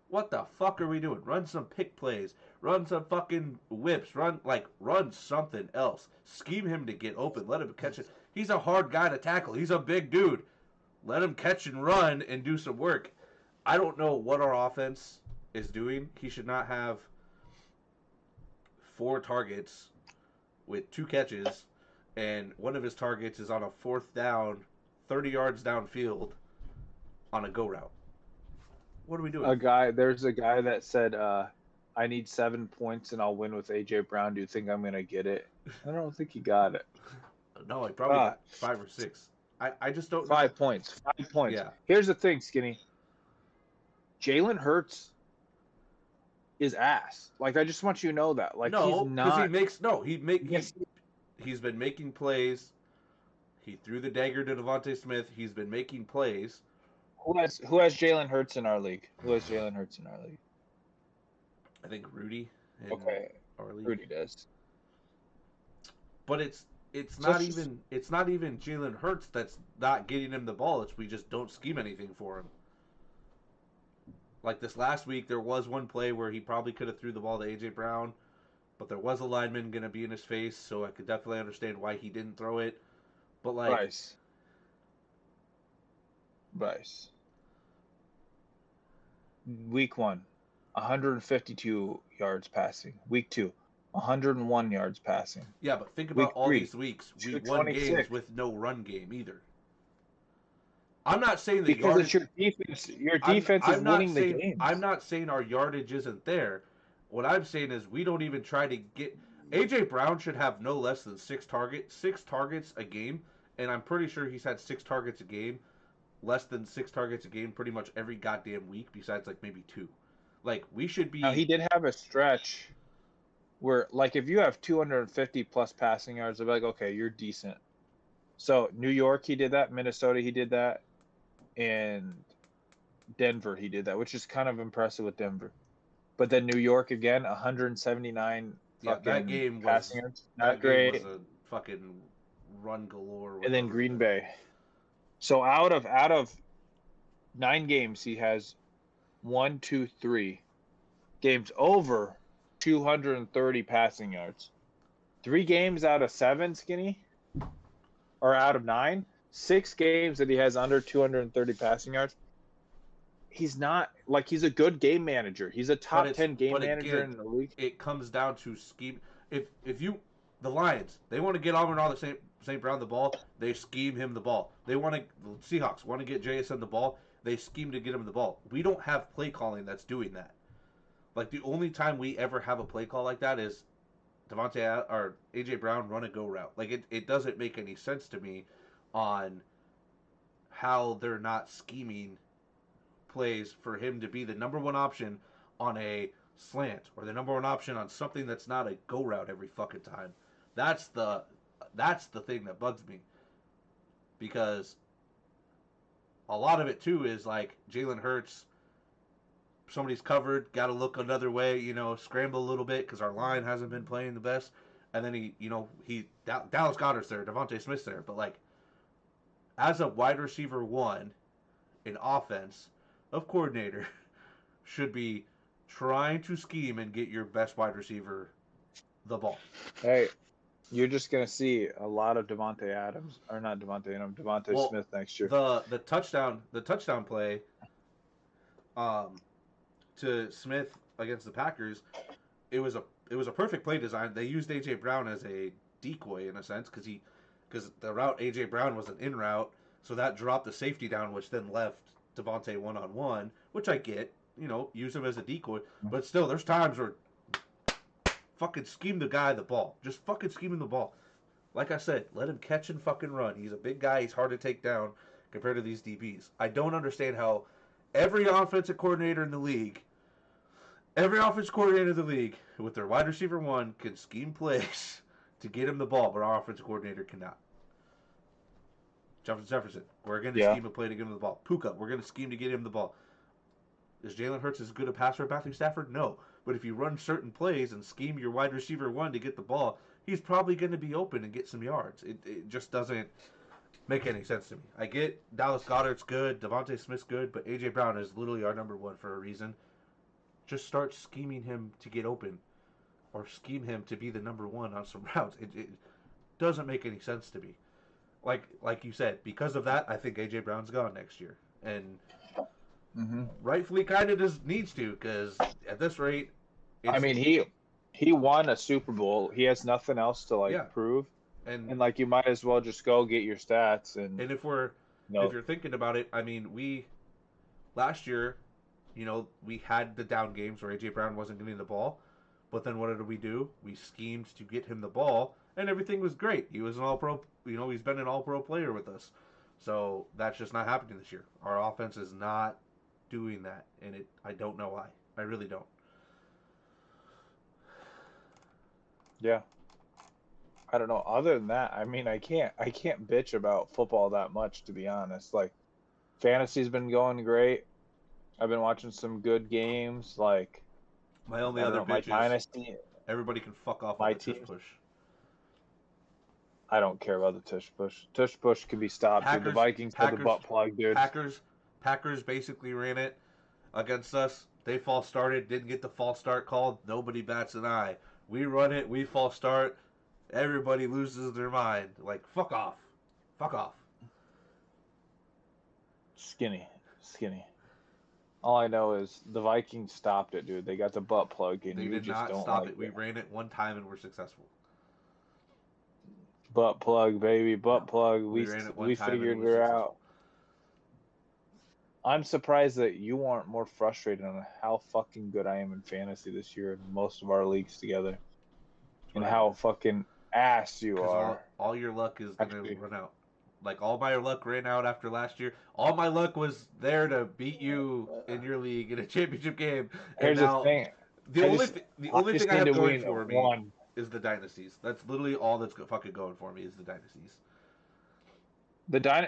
What the fuck are we doing? Run some pick plays. Run some fucking whips. Run something else. Scheme him to get open. Let him catch it. He's a hard guy to tackle. He's a big dude. Let him catch and run and do some work. I don't know what our offense is doing. He should not have 4 targets with 2 catches, and one of his targets is on a 4th down, 30 yards downfield on a go route. What are we doing? There's a guy that said, I need 7 points and I'll win with AJ Brown. Do you think I'm going to get it? I don't think he got it. No, he probably got 5 or 6. I just don't know. 5 points. 5 points. Yeah. Here's the thing, Skinny. Jalen Hurts is ass. Like, I just want you to know that. Like, he's not. He's been making plays. He threw the dagger to Devontae Smith. He's been making plays. Who has Jalen Hurts in our league? I think Rudy. Okay. Rudy does. But it's not even Jalen Hurts that's not getting him the ball. It's we just don't scheme anything for him. Like this last week, there was one play where he probably could have threw the ball to AJ Brown, but there was a lineman going to be in his face, so I could definitely understand why he didn't throw it. But like Bryce. Week 1, 152 yards passing. Week 2, 101 yards passing. Yeah, but think about all these weeks. We won games with no run game either. I'm not saying the because it's your defense. Your defense is winning the game. I'm not saying our yardage isn't there. What I'm saying is we don't even try to get. AJ Brown should have no less than 6 targets a game, and I'm pretty sure he's had 6 targets a game, less than 6 targets a game, pretty much every goddamn week, besides like maybe 2. Like we should be. Now, he did have a stretch where, like, if you have 250 plus passing yards, they'll be like, okay, you're decent. So New York, he did that. Minnesota, he did that. And Denver, he did that, which is kind of impressive with Denver. But then New York again, 179 that game passing yards. Not great. Game was a fucking run galore. And then Green Bay. So out of 9 games, he has 1, 2, 3 games over 230 passing yards. 3 games out of 7, Skinny, or out of 9, 6 games that he has under 230 passing yards. He's not like he's a good game manager. He's a top 10 game manager in the league. It comes down to scheme. If you the Lions, they want to get Amon-Ra the St. Brown the ball, they scheme him the ball. The Seahawks want to get JSN the ball, they scheme to get him the ball. We don't have play calling that's doing that. Like the only time we ever have a play call like that is Devontae or AJ Brown run a go route. Like it doesn't make any sense to me on how they're not scheming plays for him to be the number one option on a slant or the number one option on something that's not a go route every fucking time. That's the thing that bugs me, because a lot of it too is like Jalen Hurts. Somebody's covered, got to look another way, scramble a little bit because our line hasn't been playing the best. And then Dallas Goedert's there, Devontae Smith's there, but like as a wide receiver one in offense, of coordinator should be trying to scheme and get your best wide receiver the ball. Hey, you're just gonna see a lot of Devontae Smith next year. The touchdown play to Smith against the Packers, it was a perfect play design. They used AJ Brown as a decoy in a sense because the route AJ Brown was an in route, so that dropped the safety down, which then left Devontae one-on-one, which I get, use him as a decoy, but still there's times where fucking scheme the guy the ball. Just fucking scheme him the ball. Like I said, let him catch and fucking run. He's a big guy, he's hard to take down compared to these DBs. I don't understand how every offensive coordinator in the league with their wide receiver one can scheme plays to get him the ball, but our offensive coordinator cannot. Jefferson, we're going to scheme a play to get him the ball. Puka, we're going to scheme to get him the ball. Is Jalen Hurts as good a passer as Matthew Stafford? No. But if you run certain plays and scheme your wide receiver one to get the ball, he's probably going to be open and get some yards. It just doesn't make any sense to me. I get Dallas Goedert's good, Devontae Smith's good, but A.J. Brown is literally our number one for a reason. Just start scheming him to get open or scheme him to be the number one on some routes. It doesn't make any sense to me. Like you said, because of that, I think A.J. Brown's gone next year. And rightfully kind of just needs to, because at this rate... I mean, he won a Super Bowl. He has nothing else to prove. And like you might as well just go get your stats. And if you're thinking about it, I mean, last year, we had the down games where A.J. Brown wasn't getting the ball. But then what did we do? We schemed to get him the ball, and everything was great. He was an all-pro, he's been an all-pro player with us. So that's just not happening this year. Our offense is not doing that, and I don't know why. I really don't. Yeah. I don't know. Other than that, I mean, I can't bitch about football that much, to be honest. Like, fantasy's been going great. I've been watching some good games. Like, my only other bitch is dynasty. Everybody can fuck off on the tush push. I don't care about the tush push. Tush push can be stopped. The Vikings had the butt plug, dude. Packers basically ran it against us. They false started, didn't get the false start called. Nobody bats an eye. We run it, we false start. Everybody loses their mind. Like, fuck off. Fuck off. Skinny. All I know is the Vikings stopped it, dude. They got the butt plug, and they did not stop it. We ran it one time and we're successful. Butt plug, baby, butt plug. We figured it out. I'm surprised that you aren't more frustrated on how fucking good I am in fantasy this year in most of our leagues together, and how fucking ass you are. All your luck is gonna run out. Like, all my luck ran out after last year. All my luck was there to beat you in your league in a championship game. Here's the thing. The only thing I have going for me is the dynasties. That's literally all that's fucking going for me is the dynasties.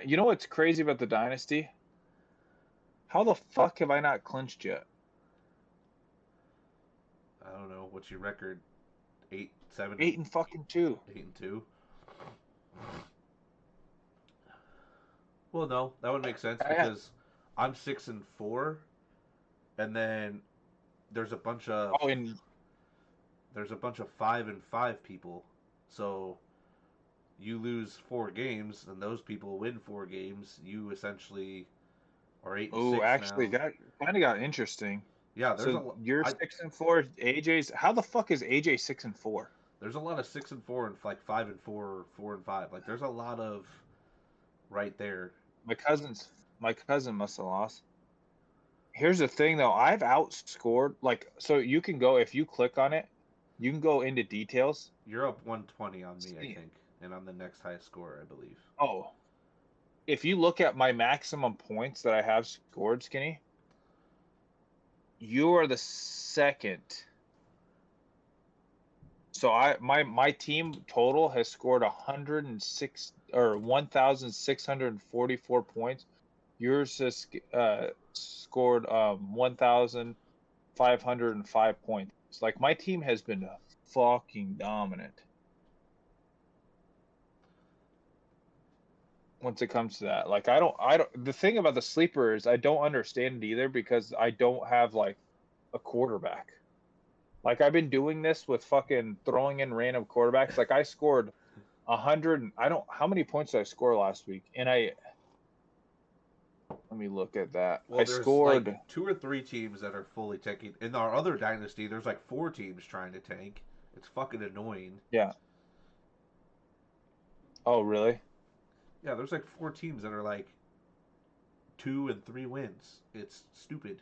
You know what's crazy about the dynasty? How the fuck have I not clinched yet? I don't know. What's your record? 8, 7? 8 and fucking 2. 8 and 2. Well, no, that would make sense because I'm 6 and 4, and then there's a bunch of 5 and 5 people So you lose 4 games, and those people win 4 games. You essentially are eight and Oh, six actually, now. that kind of got interesting. Yeah, So you're 6-4. AJ's. How the fuck is AJ 6-4? there's a lot of 6-4 and like 5-4, 4-5. Like there's a lot of right there. My cousin must have lost. Here's the thing though, I've outscored so you can go if you click on it, you can go into details. You're up 120 on me, I See, think, and I'm the next highest scorer, I believe. oh, if you look at my maximum points that I have scored, Skinny, you are the second. So my team total has scored 106 or 1,644 points. Yours has scored 1,505 points. Like my team has been fucking dominant once it comes to that. Like I don't. The thing about the sleeper is I don't understand it either because I don't have like a quarterback. Like I've been doing this with fucking throwing in random quarterbacks. Like I scored 100. I don't. How many points did I score last week? And let me look at that. Well, I there's like scored. 2 or 3 teams that are fully tanking. In our other dynasty, there's like 4 teams trying to tank. It's fucking annoying. Yeah. Oh really? Yeah, there's like 4 teams that are like 2 and 3 wins. It's stupid.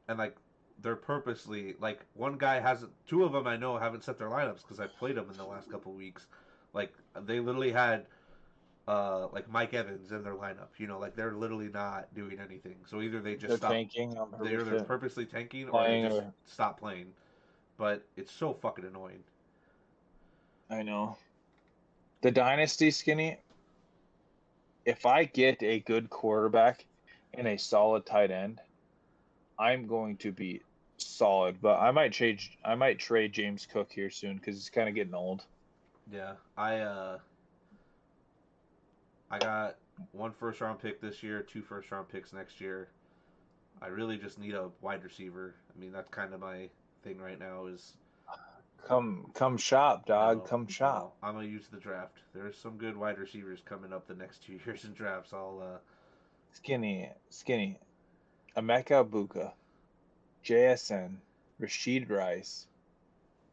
And like they're purposely like one guy hasn't. 2 of them I know haven't set their lineups because I played them in the last couple weeks. Like they literally had like Mike Evans in their lineup. You know, like they're literally not doing anything. So either they just They're stop, tanking on they're purpose, purposely tanking, or they playing. just Or stop playing. But it's so fucking annoying. I know the dynasty, Skinny. If I get a good quarterback and a solid tight end, I'm going to be solid. But I might change. I might trade James Cook here soon because he's kind of getting old. Yeah, I got 1 first round pick this year, 2 first round picks next year. I really just need a wide receiver. I mean, that's kind of my thing right now. Is Come shop, dog. no, Come no, shop. I'm gonna use the draft. There's some good wide receivers coming up the next 2 years in drafts. Skinny. Emeka Buka, JSN, Rashid Rice,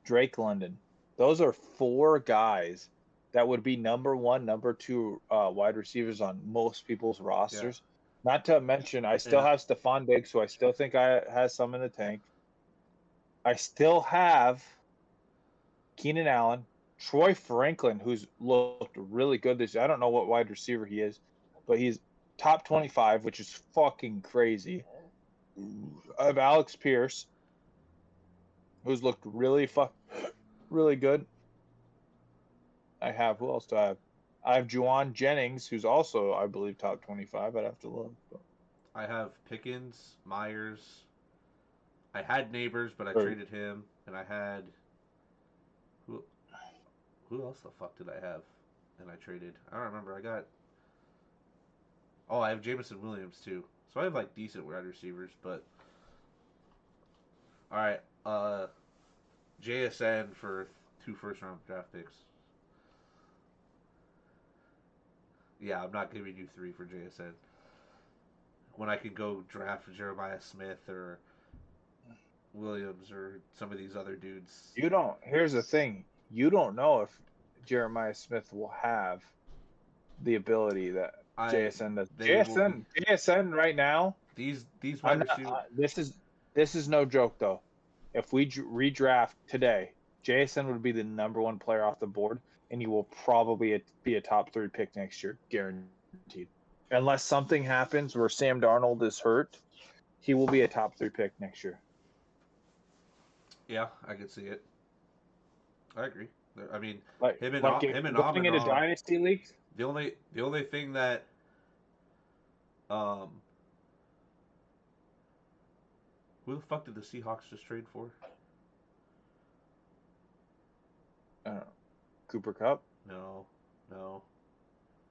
Drake London. Those are 4 guys that would be number 1, number 2 wide receivers on most people's Yeah, rosters. Not to mention, I still and have Stephon Diggs, who I still think I has some in the tank. I still have Keenan Allen, Troy Franklin, who's looked really good this year. I don't know what wide receiver he is, but he's top 25, which is fucking crazy. I have Alex Pierce, who's looked really good. I have who else do I have? I have Juwan Jennings, who's also I believe top 25. I'd have to look. I have Pickens, Myers. I had Neighbors, but I Or, traded him, and I had who? Who else the fuck did I have? And I traded. I don't remember. I have Jameson Williams too. So I have like decent wide receivers, but all right. JSN for 2 first round draft picks. Yeah, I'm not giving you 3 for JSN. When I could go draft Jeremiah Smith or Williams or some of these other dudes. you don't. Here's the thing: you don't know if Jeremiah Smith will have the ability that I JSN does. they will be JSN right now. these I'm wide not. receivers. This is no joke though. If we redraft today, JSN would be the number 1 player off the board, and he will probably be a top 3 pick next year, guaranteed. Unless something happens where Sam Darnold is hurt, he will be a top 3 pick next year. Yeah, I can see it. I agree. I mean, Like him and like him and going Amon into Ra. dynasty leagues. The only thing that um who the fuck did the Seahawks just trade for? Cooper Cup. No, no.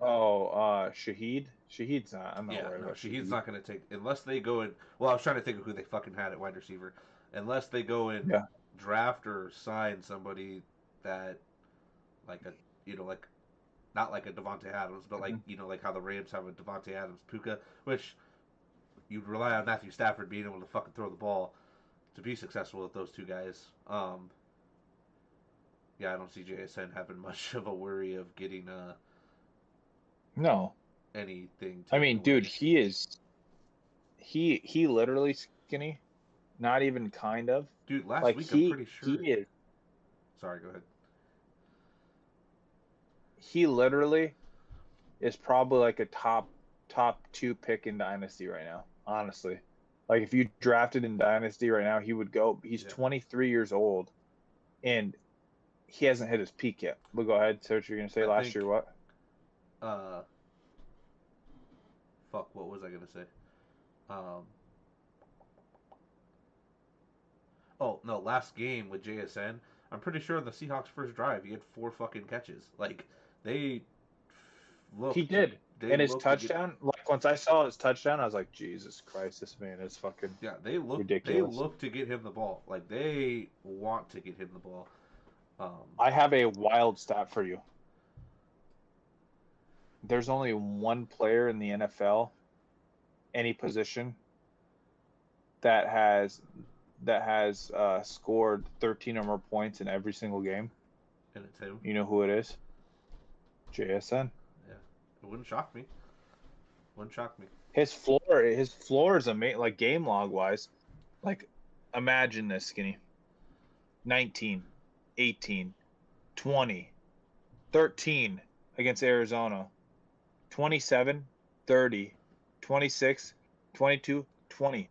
Oh, Shaheed. Shaheed's not. I'm not Yeah, worried no. about Shahid's Shaheed. not going to take unless they go and. Well, I was trying to think of who they fucking had at wide receiver. Unless they go and Yeah. draft or sign somebody that like a like not like a Devontae Adams, but like Mhm. like how the Rams have a Devontae Adams, Puka, which you'd rely on Matthew Stafford being able to fucking throw the ball to be successful with those two guys. Yeah, I don't see JSN having much of a worry of getting No, anything I taken mean, dude, away. he literally skinny, not even kind of. Dude, last Like week I'm pretty he sure. is Sorry, go ahead. he literally is probably like a top two pick in Dynasty right now. Honestly, like if you drafted in Dynasty right now, he would go. He's Yeah. 23 years old, and he hasn't hit his peak yet. But go ahead, say what you're gonna say. I Last year, think what? uh fuck, what was I gonna say? Um oh no, last game with JSN, I'm pretty sure in the Seahawks first drive he had 4 fucking catches. Like they He look to did. they And his look to get touchdown, like once I saw his touchdown, I was like, Jesus Christ, this man is fucking yeah, they ridiculous. look to get him the ball. Like they want to get him the ball. I have a wild stat for you. There's only one player in the NFL, any position, that has scored 13 or more points in every single game. And it's him. You know who it is? JSN. Yeah. It wouldn't shock me. Wouldn't shock me. His floor is amazing. Like game log wise, like imagine this, skinny. 19, 18, 20, 13 against Arizona, 27, 30, 26, 22, 20.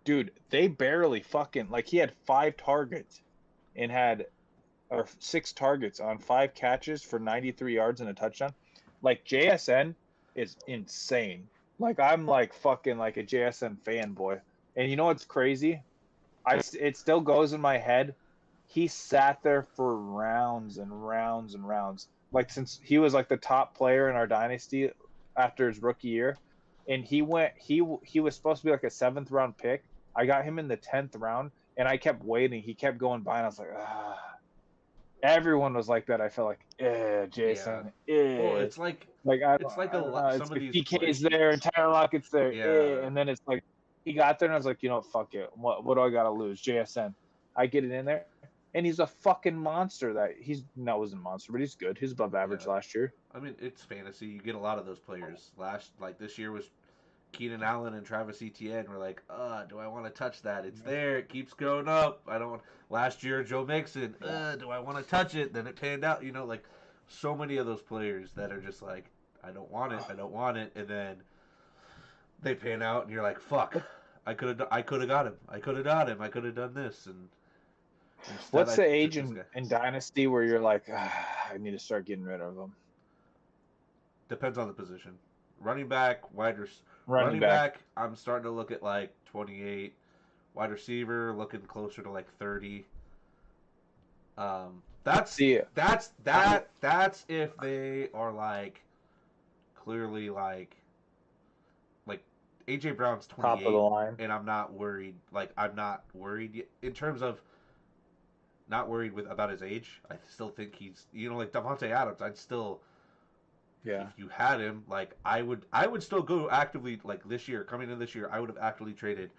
Dude, they barely fucking like he had 5 targets and had or 6 targets on 5 catches for 93 yards and a touchdown. Like JSN is insane. Like I'm like fucking like a JSN fanboy. And you know what's crazy? It still goes in my head. He sat there for rounds and rounds and rounds. Like since he was like the top player in our dynasty after his rookie year, and he was supposed to be like a 7th round pick. I got him in the 10th round, and I kept waiting. He kept going by, and I was like, ah. Everyone was like that. I felt like, Yeah. Jason, Well, like it's like I a don't know. lot. It's Some of like these DK's like there and Tyler Lockett's there, yeah, and then it's like he got there and I was like, you know, fuck it. What do I got to lose? JSN. I get it in there, and he's a fucking monster. Wasn't a monster, but he's good. He's above average yeah. last year. I mean, it's fantasy. You get a lot of those players. This year was Keenan Allen and Travis Etienne. We're like, do I want to touch that? It's there. It keeps going up. I don't. Last year, Joe Mixon. Yeah. Do I want to touch it? Then it panned out. Like so many of those players that are just like, I don't want it. I don't want it. And then they pan out, and you're like, fuck. I could have got him. I could have got him. I could have done this, and instead What's I the took age this in, guy. in Dynasty where you're like, I need to start getting rid of him? Depends on the position. Running back, Running running back. back. I'm starting to look at like 28. Wide receiver, looking closer to like 30. That's See, that's I'm that's if they are like clearly like AJ Brown's top of the 28, line. and I'm not worried. Like I'm not worried in terms of not worried with about his age. I still think he's like Devontae Adams. I'd still if Yeah. you had him, like I would still go actively like this year, coming in this year, I would have actively traded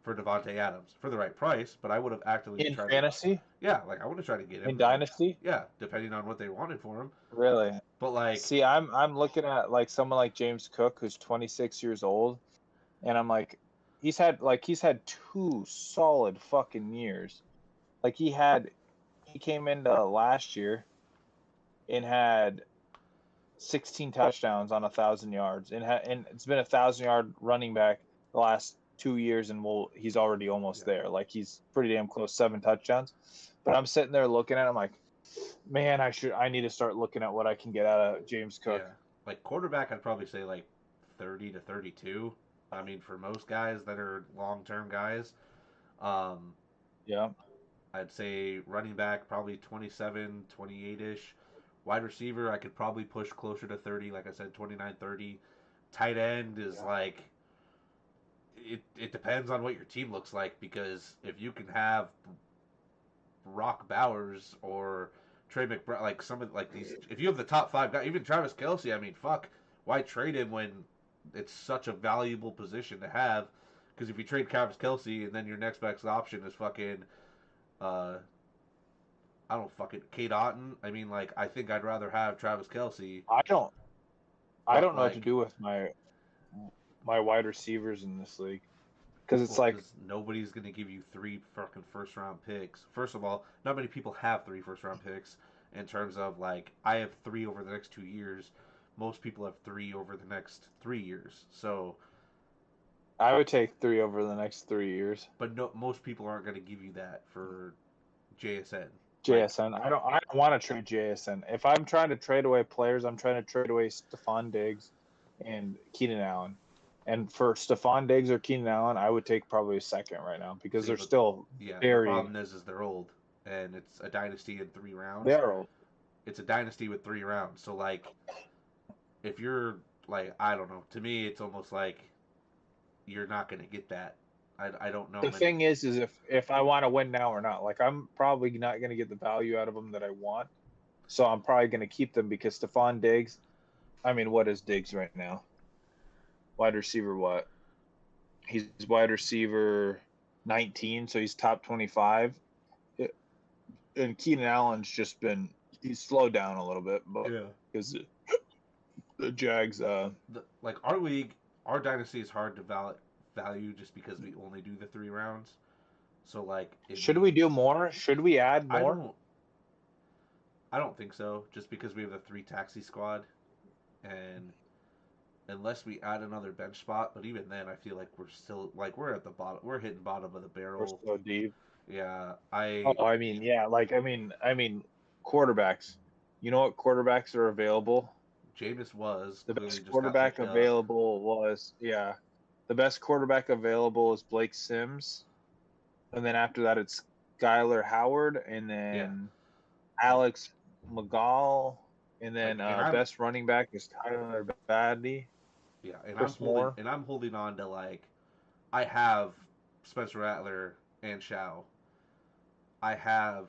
for Devontae Adams for the right price, but I would have actively In tried to fantasy, yeah, like I would have tried to get in him and then Dynasty, yeah, depending on what they wanted for him. really. But like See, I'm looking at like someone like James Cook who's 26 years old, and I'm like, he's had 2 solid fucking years. Like he came into last year and had 16 touchdowns on 1,000 yards, and it's been 1,000 yard running back the last 2 years, and he's already almost yeah, there. Like he's pretty damn close, 7 touchdowns. But I'm sitting there looking at him like, man, I need to start looking at what I can get out of James Cook. yeah, like quarterback, I'd probably say like 30 to 32. I mean, for most guys that are long term guys, um, Yeah. I'd say running back probably 27, 28 ish. Wide receiver, I could probably push closer to 30, like I said, 29, 30. Tight end is Yeah. like it depends on what your team looks like because if you can have Brock Bowers or Trey McBride, like some of like these. If you have the top 5 guys, even Travis Kelce, I mean, fuck, why trade him when it's such a valuable position to have? Because if you trade Travis Kelce and then your next best option is fucking, uh, I don't fucking Kate Otten. I mean, like, I think I'd rather have Travis Kelce, I don't I but don't know what to like, do with my wide receivers in this league because it's well, like because nobody's gonna give you 3 fucking first round picks. First of all, not many people have 3 first round picks. In terms of like, I have 3 over the next 2 years. Most people have 3 over the next 3 years. So, I would take 3 over the next 3 years. but no, most people aren't gonna give you that for JSN. Like, JSN. I don't want to trade JSN. If I'm trying to trade away players, I'm trying to trade away Stephon Diggs and Keenan Allen. And for Stephon Diggs or Keenan Allen, I would take probably a second right now because see, they're but still yeah, the very problem is they're old, and it's a dynasty in 3 rounds. they're old. It's a dynasty with 3 rounds. So like, if you're like, I don't know. To me, it's almost like you're not gonna get that. I don't know The many. thing is if I want to win now or not, like I'm probably not going to get the value out of them that I want. So I'm probably going to keep them because Stephon Diggs. I mean, what is Diggs right now? Wide receiver, what? He's wide receiver 19, so he's top 25. And Keenan Allen's just been he's slowed down a little bit, but Yeah. because the Jags. Like our league, our dynasty is hard to value just because we only do the 3 rounds. So like, Should we do more? Should we add I more? don't. I don't think so. Just because we have the 3 taxi squad, and unless we add another bench spot, but even then, I feel like we're still like we're at the bottom. We're hitting bottom of the We're barrel. so deep. Yeah, I Oh, I mean, yeah, like I mean, quarterbacks. You know what quarterbacks are available? Jameis was The clearly best just got quarterback picked up. available was the best quarterback available is Blake Sims, and then after that it's Skyler Howard, and Yeah, then like Alex McGall, and then and I'm best running back is Tyler Badley, yeah, Chris Moore. and I'm holding on to like I have Spencer Rattler and Shao. I have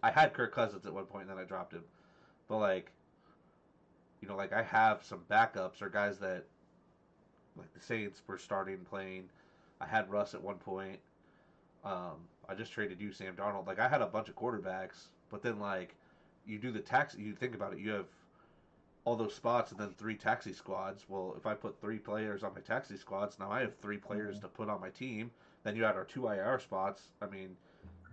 I had Kirk Cousins at one point and then I dropped him. But like, like I have some backups or guys that like the Saints were starting playing. I had Russ at one point. I just traded you Sam Darnold. Like I had a bunch of quarterbacks, but then like you do the tax. You think about it. You have all those spots and then 3 taxi squads. Well, if I put 3 players on my taxi squads, now I have 3 players to put on my team. Then you add our 2 IR spots. I mean,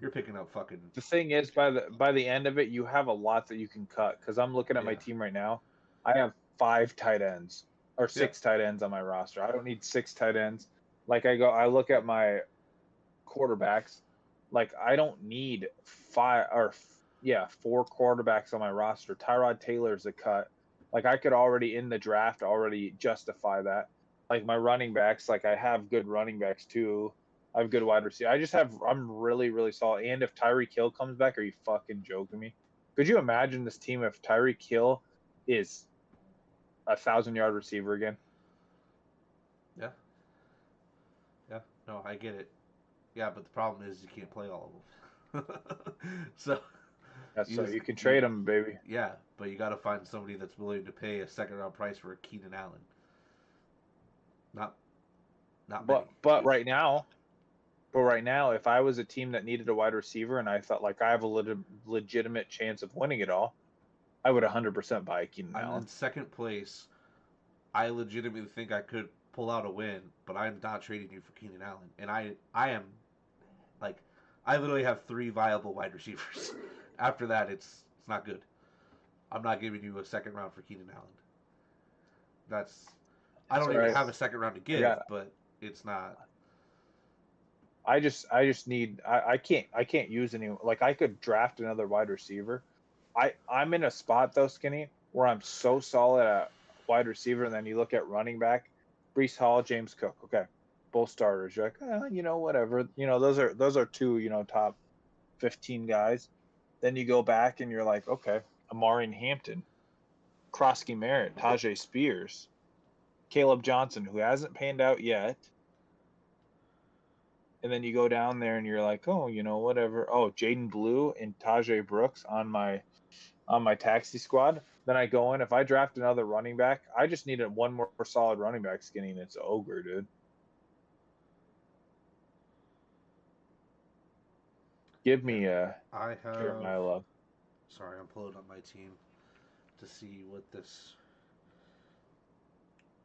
you're picking up fucking The thing is, by the end of it, you have a lot that you can cut. Because I'm looking at my yeah, team right now, I have 5 tight ends or yeah. 6 tight ends on my roster. I don't need 6 tight ends. Like I look at my quarterbacks. Like I don't need 4 quarterbacks on my roster. Tyrod Taylor's a cut. Like I could already in the draft already justify that. Like my running backs, like I have good running backs too. I have good wide receiver. I'm really, really solid. And if Tyreek Hill comes back, are you fucking joking me? Could you imagine this team if Tyreek Hill is 1,000-yard receiver again? Yeah, yeah. No, I get it. Yeah, but the problem is you can't play all of them. So That's you so just you can you trade him, baby. yeah, but you got to find somebody that's willing to pay a second round price for a Keenan Allen. Not not many. But right now, if I was a team that needed a wide receiver and I thought like I have a legitimate chance of winning it all, I would 100% buy Keenan I'm in Allen. second place. I legitimately think I could pull out a win, but I'm not trading you for Keenan Allen. And I am like I literally have 3 viable wide receivers. After that, it's not good. I'm not giving you a second round for Keenan Allen. That's I It's don't all even right. have a second round to I give, got. but it's not. I just need. I can't use any. Like I could draft another wide receiver. I'm in a spot though, Skinny, where I'm so solid at wide receiver, and then you look at running back, Brees Hall, James Cook. Okay, both starters. You're like, whatever. Those are two top 15 guys. Then you go back and you're like, okay, Amari Hampton, Krosky Merritt, Tajay Spears, Caleb Johnson, who hasn't panned out yet. And then you go down there and you're like, oh, whatever. Oh, Jaden Blue and Tajay Brooks on my on my taxi squad. Then I go in. If I draft another running back, I just need one more solid running back skinny, and it's Ogre, dude. Give me I have. Jeremiah Love. Sorry, I'm pulling up my team to see what this.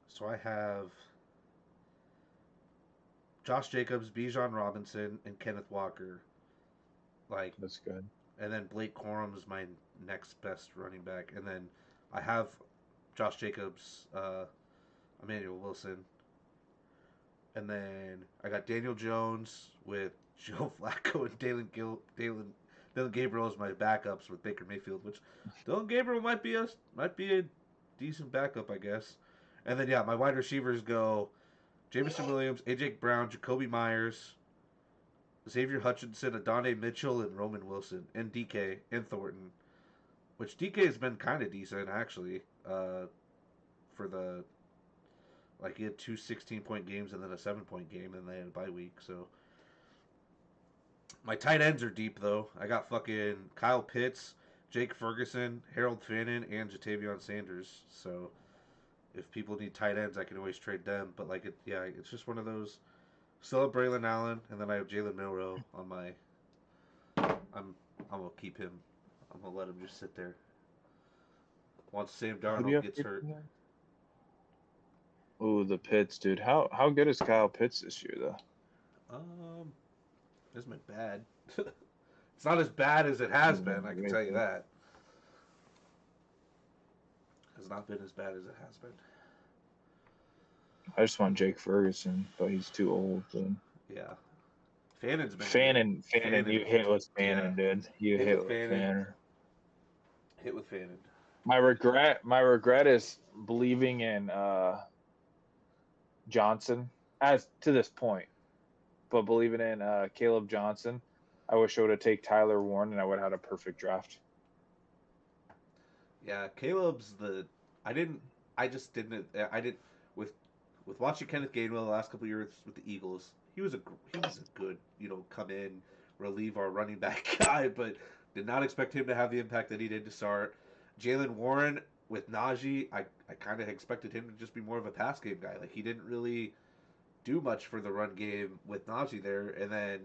So I have Josh Jacobs, Bijan Robinson, and Kenneth Walker. Like That's good. And then Blake Corum is my next best running back, and then I have Josh Jacobs, Emmanuel Wilson, and then I got Daniel Jones with Joe Flacco and Dylan Gabriel as my backups with Baker Mayfield, which Dylan Gabriel might be a decent backup, I guess. And then my wide receivers go Jameson Williams, AJ Brown, Jacoby Myers, Xavier Hutchinson, Adonai Mitchell, and Roman Wilson, and DK and Thornton, which DK has been kind of decent actually. For the he had two 16-point games and then a 7-point game, and they had a bye week. So my tight ends are deep though. I got fucking Kyle Pitts, Jake Ferguson, Harold Fannin, and Jatavion Sanders. So if people need tight ends, I can always trade them. But it's just one of those. Still have Braylon Allen, and then I have Jalen Milroe on my. I'm gonna keep him. I'm gonna let him just sit there. Once Sam Darnold gets hurt. Ooh, the Pitts, dude. How good is Kyle Pitts this year, though? Isn't it bad? It's not as bad as it has been. I can tell you that. Has not been as bad as it has been. I just want Jake Ferguson, but he's too old. Dude. Yeah. Fannon's been Fannin, you hit with Fannin, dude. You hit with Fannin. Hit with Fannin. My regret is believing in Johnson as to this point, but believing in Caleb Johnson. I wish I would have taken Tyler Warren, and I would have had a perfect draft. Yeah, Caleb's with watching Kenneth Gainwell the last couple of years with the Eagles. He was a good, come in, relieve our running back guy, but did not expect him to have the impact that he did to start. Jalen Warren with Najee, I kind of expected him to just be more of a pass game guy. Like, he didn't really do much for the run game with Najee there, and then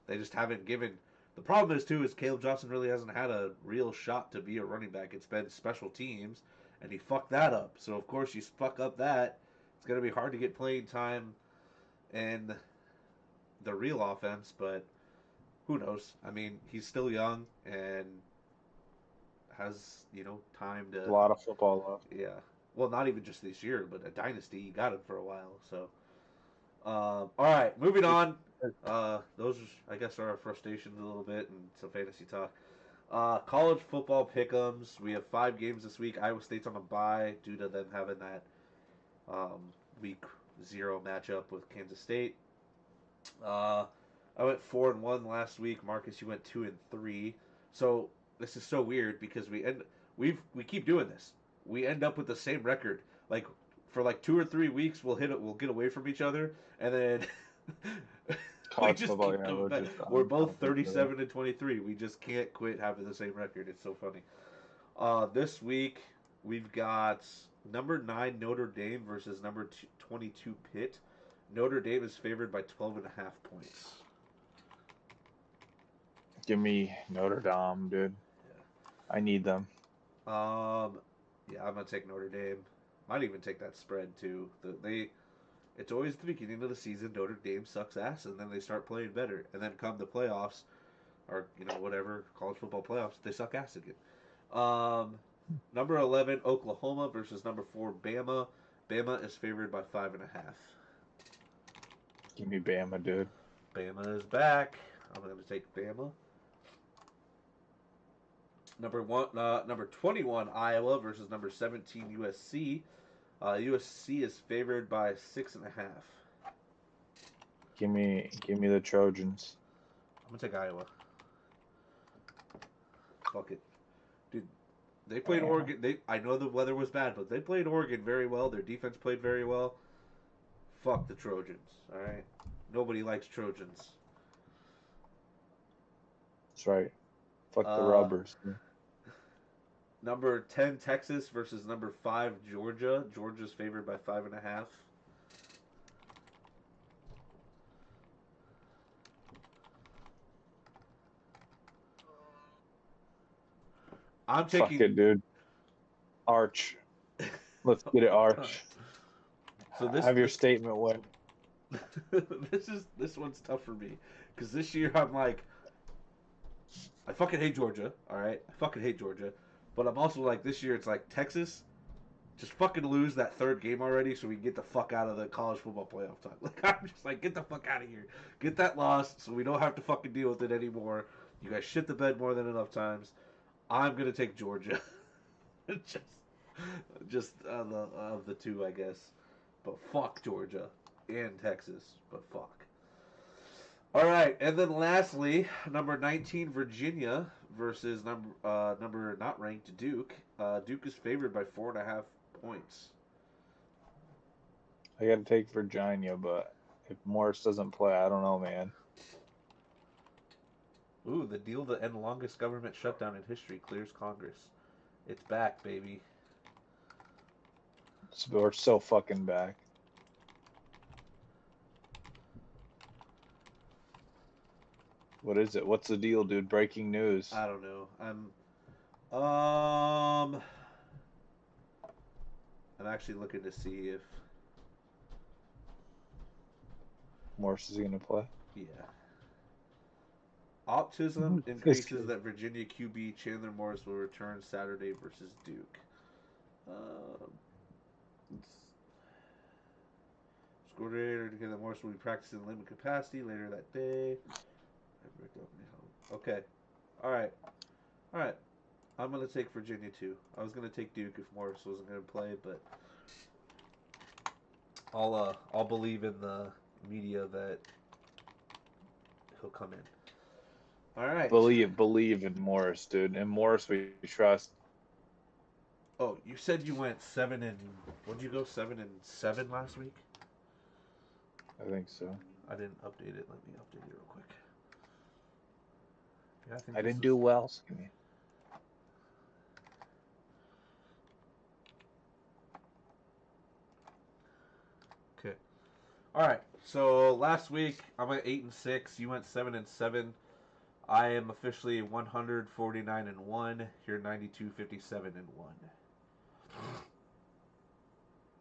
they just haven't given. The problem is Caleb Johnson really hasn't had a real shot to be a running back. It's been special teams, and he fucked that up. So of course you fuck up that, it's gonna be hard to get playing time and the real offense, but who knows? I mean, he's still young and has, time to. A lot of football left. Yeah. Well, not even just this year, but a dynasty. You got him for a while. So, all right, moving on. Those, I guess, are our frustrations a little bit and some fantasy talk. College football pick'ems. We have 5 games this week. Iowa State's on a bye due to them having that week 0 matchup with Kansas State. I went 4-1 last week. Marcus, you went 2-3. So this is so weird because we keep doing this. We end up with the same record. Like for 2 or 3 weeks, we'll get away from each other, and then we just keep coming back. We're both 37-23. We just can't quit having the same record. It's so funny. This week we've got number 9 Notre Dame versus number 22 Pitt. Notre Dame is favored by 12.5 points. Give me Notre Dame, dude. Yeah. I need them. Yeah, I'm gonna take Notre Dame. Might even take that spread too. It's always the beginning of the season. Notre Dame sucks ass, and then they start playing better, and then come the playoffs, or whatever college football playoffs, they suck ass again. Number 11 Oklahoma versus number 4 Bama. Bama is favored by 5.5. Give me Bama, dude. Bama is back. I'm gonna take Bama. Number 21 Iowa versus number 17 USC. USC is favored by 6.5. Give me the Trojans. I'm gonna take Iowa. Fuck it, dude. They played Oregon. I know the weather was bad, but they played Oregon very well. Their defense played very well. Fuck the Trojans. All right. Nobody likes Trojans. That's right. Fuck the rubbers. Number 10 Texas versus number 5 Georgia. Georgia's favored by 5.5. I'm Fuck taking. it, dude. Arch. Let's get it, Arch. So Have your statement win. this one's tough for me because this year I'm like, I fucking hate Georgia. All right, I fucking hate Georgia, but I'm also like, this year it's like Texas, just fucking lose that third game already so we can get the fuck out of the college football playoff time. Like, I'm just like, get the fuck out of here, get that loss so we don't have to fucking deal with it anymore. You guys shit the bed more than enough times. I'm gonna take Georgia. just of the two, I guess. But fuck Georgia and Texas. But fuck. All right, and then lastly, number 19 Virginia versus number not ranked Duke. Duke is favored by 4.5 points. I got to take Virginia, but if Morris doesn't play, I don't know, man. Ooh, the deal to end longest government shutdown in history clears Congress. It's back, baby. We're so fucking back. What is it? What's the deal, dude? Breaking news. I don't know. I'm actually looking to see if Morris is going to play. yeah. Optimism increases that Virginia QB Chandler Morris will return Saturday versus Duke. School director indicated that Morris will be practicing in limited capacity later that day. Okay. All right. I'm gonna take Virginia too. I was gonna take Duke if Morris wasn't gonna play, but I'll believe in the media that he'll come in. All right. Believe in Morris, dude. And Morris we trust. Oh, you said you went 7 and what'd you go 7-7 last week? I think so. I didn't update it. Let me update it real quick. Yeah, I didn't do well. Okay. All right. So last week I went 8-6. You went 7-7. I am officially 149-1. You're 92-57-1.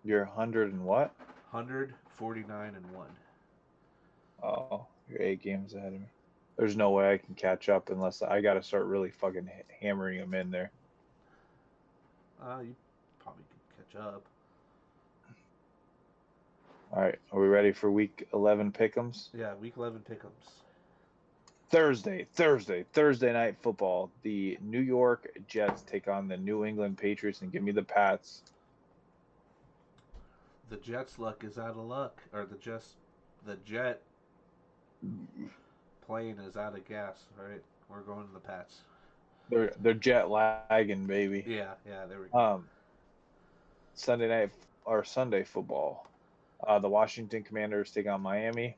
You're 100 and what? 149-1. Oh, you're 8 games ahead of me. There's no way I can catch up unless I got to start really fucking hammering them in there. You probably could catch up. All right, are we ready for week 11 pick'ems? Yeah, week 11 pick'ems. Thursday night football. The New York Jets take on the New England Patriots and give me the Pats. The Jets' luck is out of luck, or the Jet plane is out of gas. Right, we're going to the Pats. They're jet lagging, baby. Yeah, there we go. Sunday football. The Washington Commanders take on Miami.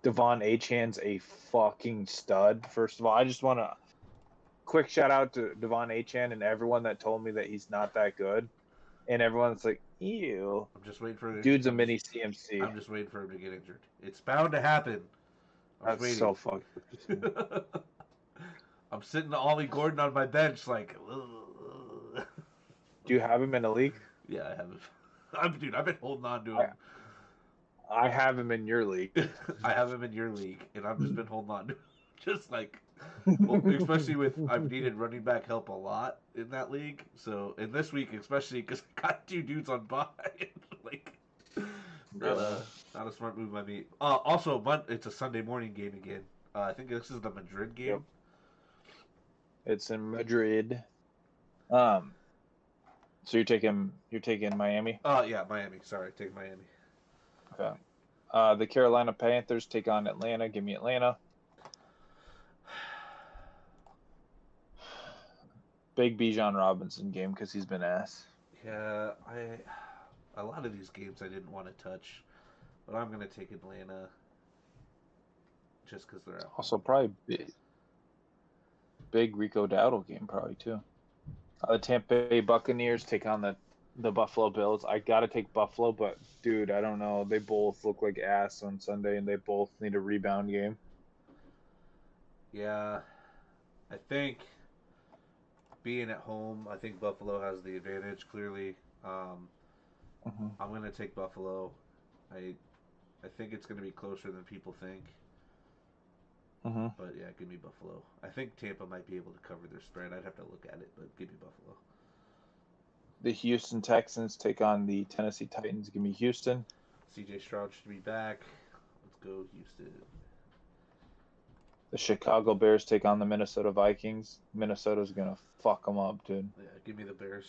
Devon Achan's a fucking stud. First of all, I just want to quick shout out to Devon Achan and everyone that told me that he's not that good, and everyone's like, "Ew." I'm just waiting for dude's a mini CMC. I'm just waiting for him to get injured. It's bound to happen. That's waiting. So fucking. I'm sitting Ollie Gordon on my bench, like. Do you have him in a league? Yeah, I have him. Dude, I've been holding on to him. I have him in your league. I have him in your league, and I've just been holding on to him. Just like, well, especially with I've needed running back help a lot in that league. So in this week, especially because I got 2 dudes on bye, like not a smart move by me. Also, it's a Sunday morning game again. I think this is the Madrid game. Yep. It's in Madrid. So you're taking Miami? Yeah, Miami. Sorry, take Miami. Okay. The Carolina Panthers take on Atlanta. Give me Atlanta. Big Bijan Robinson game because he's been ass. Yeah, a lot of these games I didn't want to touch, but I'm gonna take Atlanta just because they're out. Also, probably big Rico Dowdle game probably too. The Tampa Bay Buccaneers take on the Buffalo Bills. I gotta take Buffalo, but dude, I don't know. They both look like ass on Sunday, and they both need a rebound game. Yeah, I think being at home, I think Buffalo has the advantage. Clearly, um, Mm-hmm. I'm gonna take Buffalo. I I think it's gonna be closer than people think. Mm-hmm. But yeah, give me Buffalo. I think Tampa might be able to cover their spread. I'd have to look at it, but give me Buffalo. The Houston Texans take on the Tennessee Titans. Give me Houston. CJ Stroud should be back. Let's go, Houston. The Chicago Bears take on the Minnesota Vikings. Minnesota's gonna fuck them up, dude. Yeah, give me the Bears.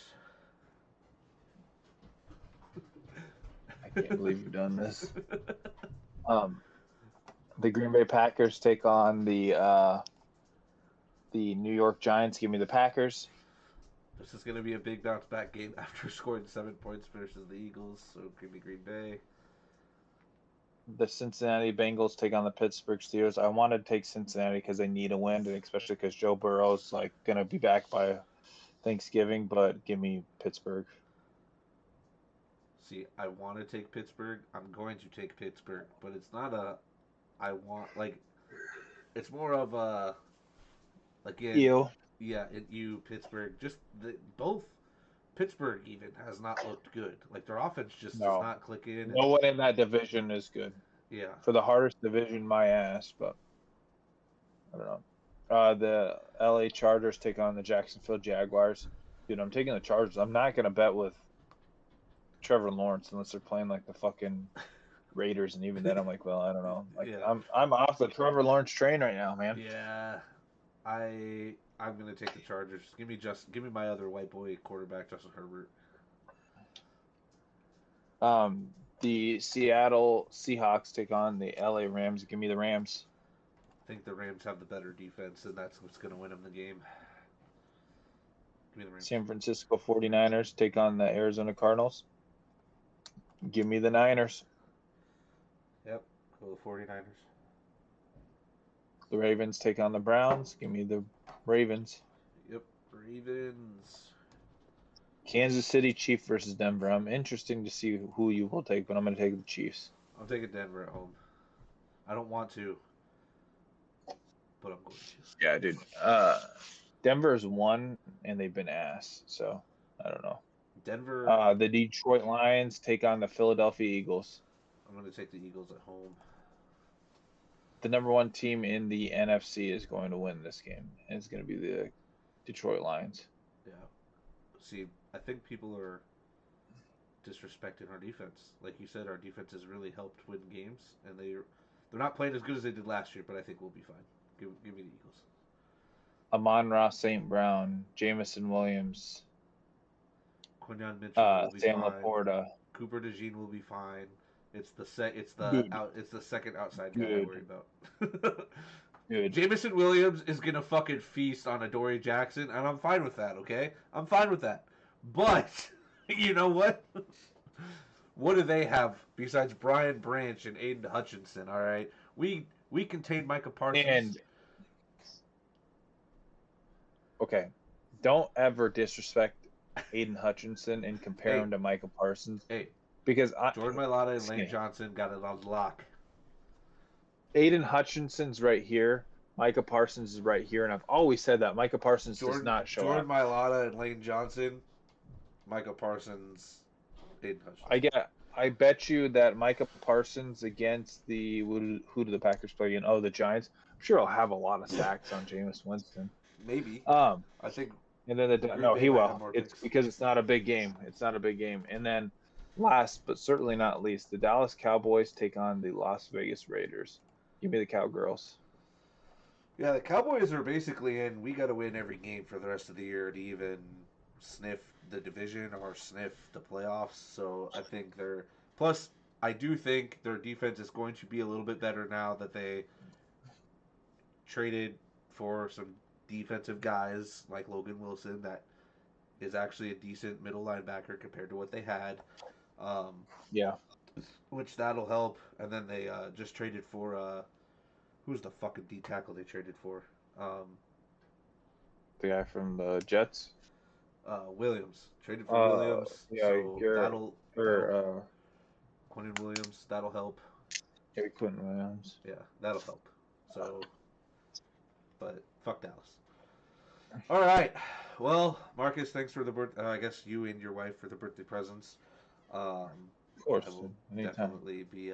I can't believe you've done this. Um, the Green Bay Packers take on the New York Giants. Give me the Packers. This is going to be a big bounce back game after scoring 7 points versus the Eagles. So give me Green Bay. The Cincinnati Bengals take on the Pittsburgh Steelers. I want to take Cincinnati because they need a win, and especially because Joe Burrow's like gonna be back by Thanksgiving. But give me Pittsburgh. See, I want to take Pittsburgh. I'm going to take Pittsburgh, but it's not a. I want like. It's more of a. Again, You. yeah, you Pittsburgh. Just both Pittsburgh even has not looked good. Like their offense just does No. not click in. And No one in that division is good. yeah, For the hardest division, my ass, but I don't know. The LA Chargers take on the Jacksonville Jaguars. Dude, I'm taking the Chargers. I'm not gonna bet with Trevor Lawrence unless they're playing like the fucking Raiders, and even then, I'm like, well, I don't know. Like, yeah, I'm off the Trevor Lawrence train right now, man. yeah. I'm gonna take the Chargers. Give me my other white boy quarterback, Justin Herbert. The Seattle Seahawks take on the LA Rams. Give me the Rams. I think the Rams have the better defense, and that's what's gonna win them the game. Give me the Rams. San Francisco 49ers take on the Arizona Cardinals. Give me the Niners. Yep, go the 49ers. The Ravens take on the Browns. Give me the Ravens. Yep, Ravens. Kansas City Chiefs versus Denver. I'm interested to see who you will take, but I'm going to take the Chiefs. I'm taking Denver at home. I don't want to, but I'm going to. Yeah, dude. Denver's won and they've been ass, so I don't know. Denver. The Detroit Lions take on the Philadelphia Eagles. I'm going to take the Eagles at home. The number one team in the NFC is going to win this game, and it's going to be the Detroit Lions. Yeah. See, I think people are disrespecting our defense. Like you said, our defense has really helped win games, and they're not playing as good as they did last year. But I think we'll be fine. Give me the Eagles. Amon-Ra St. Brown, Jamison Williams, Quinyon Mitchell will be Sam fine. Laporta. Cooper DeJean will be fine. It's the Good. it's the second outside guy I Good. worry about. Good. Jamison Williams is gonna fucking feast on Adoree Jackson, and I'm fine with that. Okay, I'm fine with that. But you know what? What do they have besides Brian Branch and Aiden Hutchinson? All right, we contained Micah Parsons. And okay, don't ever disrespect Aiden Hutchinson and compare him to Micah Parsons. Hey, because Jordan Mailata and Lane Johnson got it on lock. Aiden Hutchinson's right here. Micah Parsons is right here, and I've always said that Micah Parsons does not show Jordan up. Jordan Mailata and Lane Johnson, Micah Parsons, Aiden Hutchinson. I bet you that Micah Parsons against the who do the Packers play again? Oh, the Giants. I'm sure he'll have a lot of sacks on Jameis Winston. Maybe. I think. And then he will. It's because it's not a big game. It's not a big game. And then last but certainly not least, the Dallas Cowboys take on the Las Vegas Raiders. Give me the Cowgirls. Yeah, the Cowboys are basically in. We got to win every game for the rest of the year to even sniff the division or sniff the playoffs. So I think they're. Plus, I do think their defense is going to be a little bit better now that they traded for some defensive guys like Logan Wilson that is actually a decent middle linebacker compared to what they had. Yeah. Which that'll help. And then they just traded for who's the fucking D tackle they traded for? The guy from the Jets. Williams traded for Williams, Yeah, so Garrett that'll or Quentin Williams, that'll help. maybe Quentin Williams. Yeah, that'll help. So, but fuck Dallas. All right. Well, Marcus, thanks for the birth. I guess you and your wife for the birthday presents. Um, Of course, I will anytime. definitely be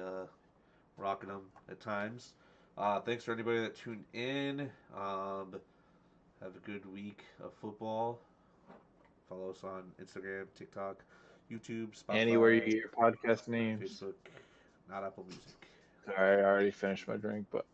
rocking them at times. Thanks for anybody that tuned in. Have a good week of football. Follow us on Instagram, TikTok, YouTube, Spotify, Anywhere you get your podcast names. Facebook, not Apple Music. Sorry, I already finished my drink, but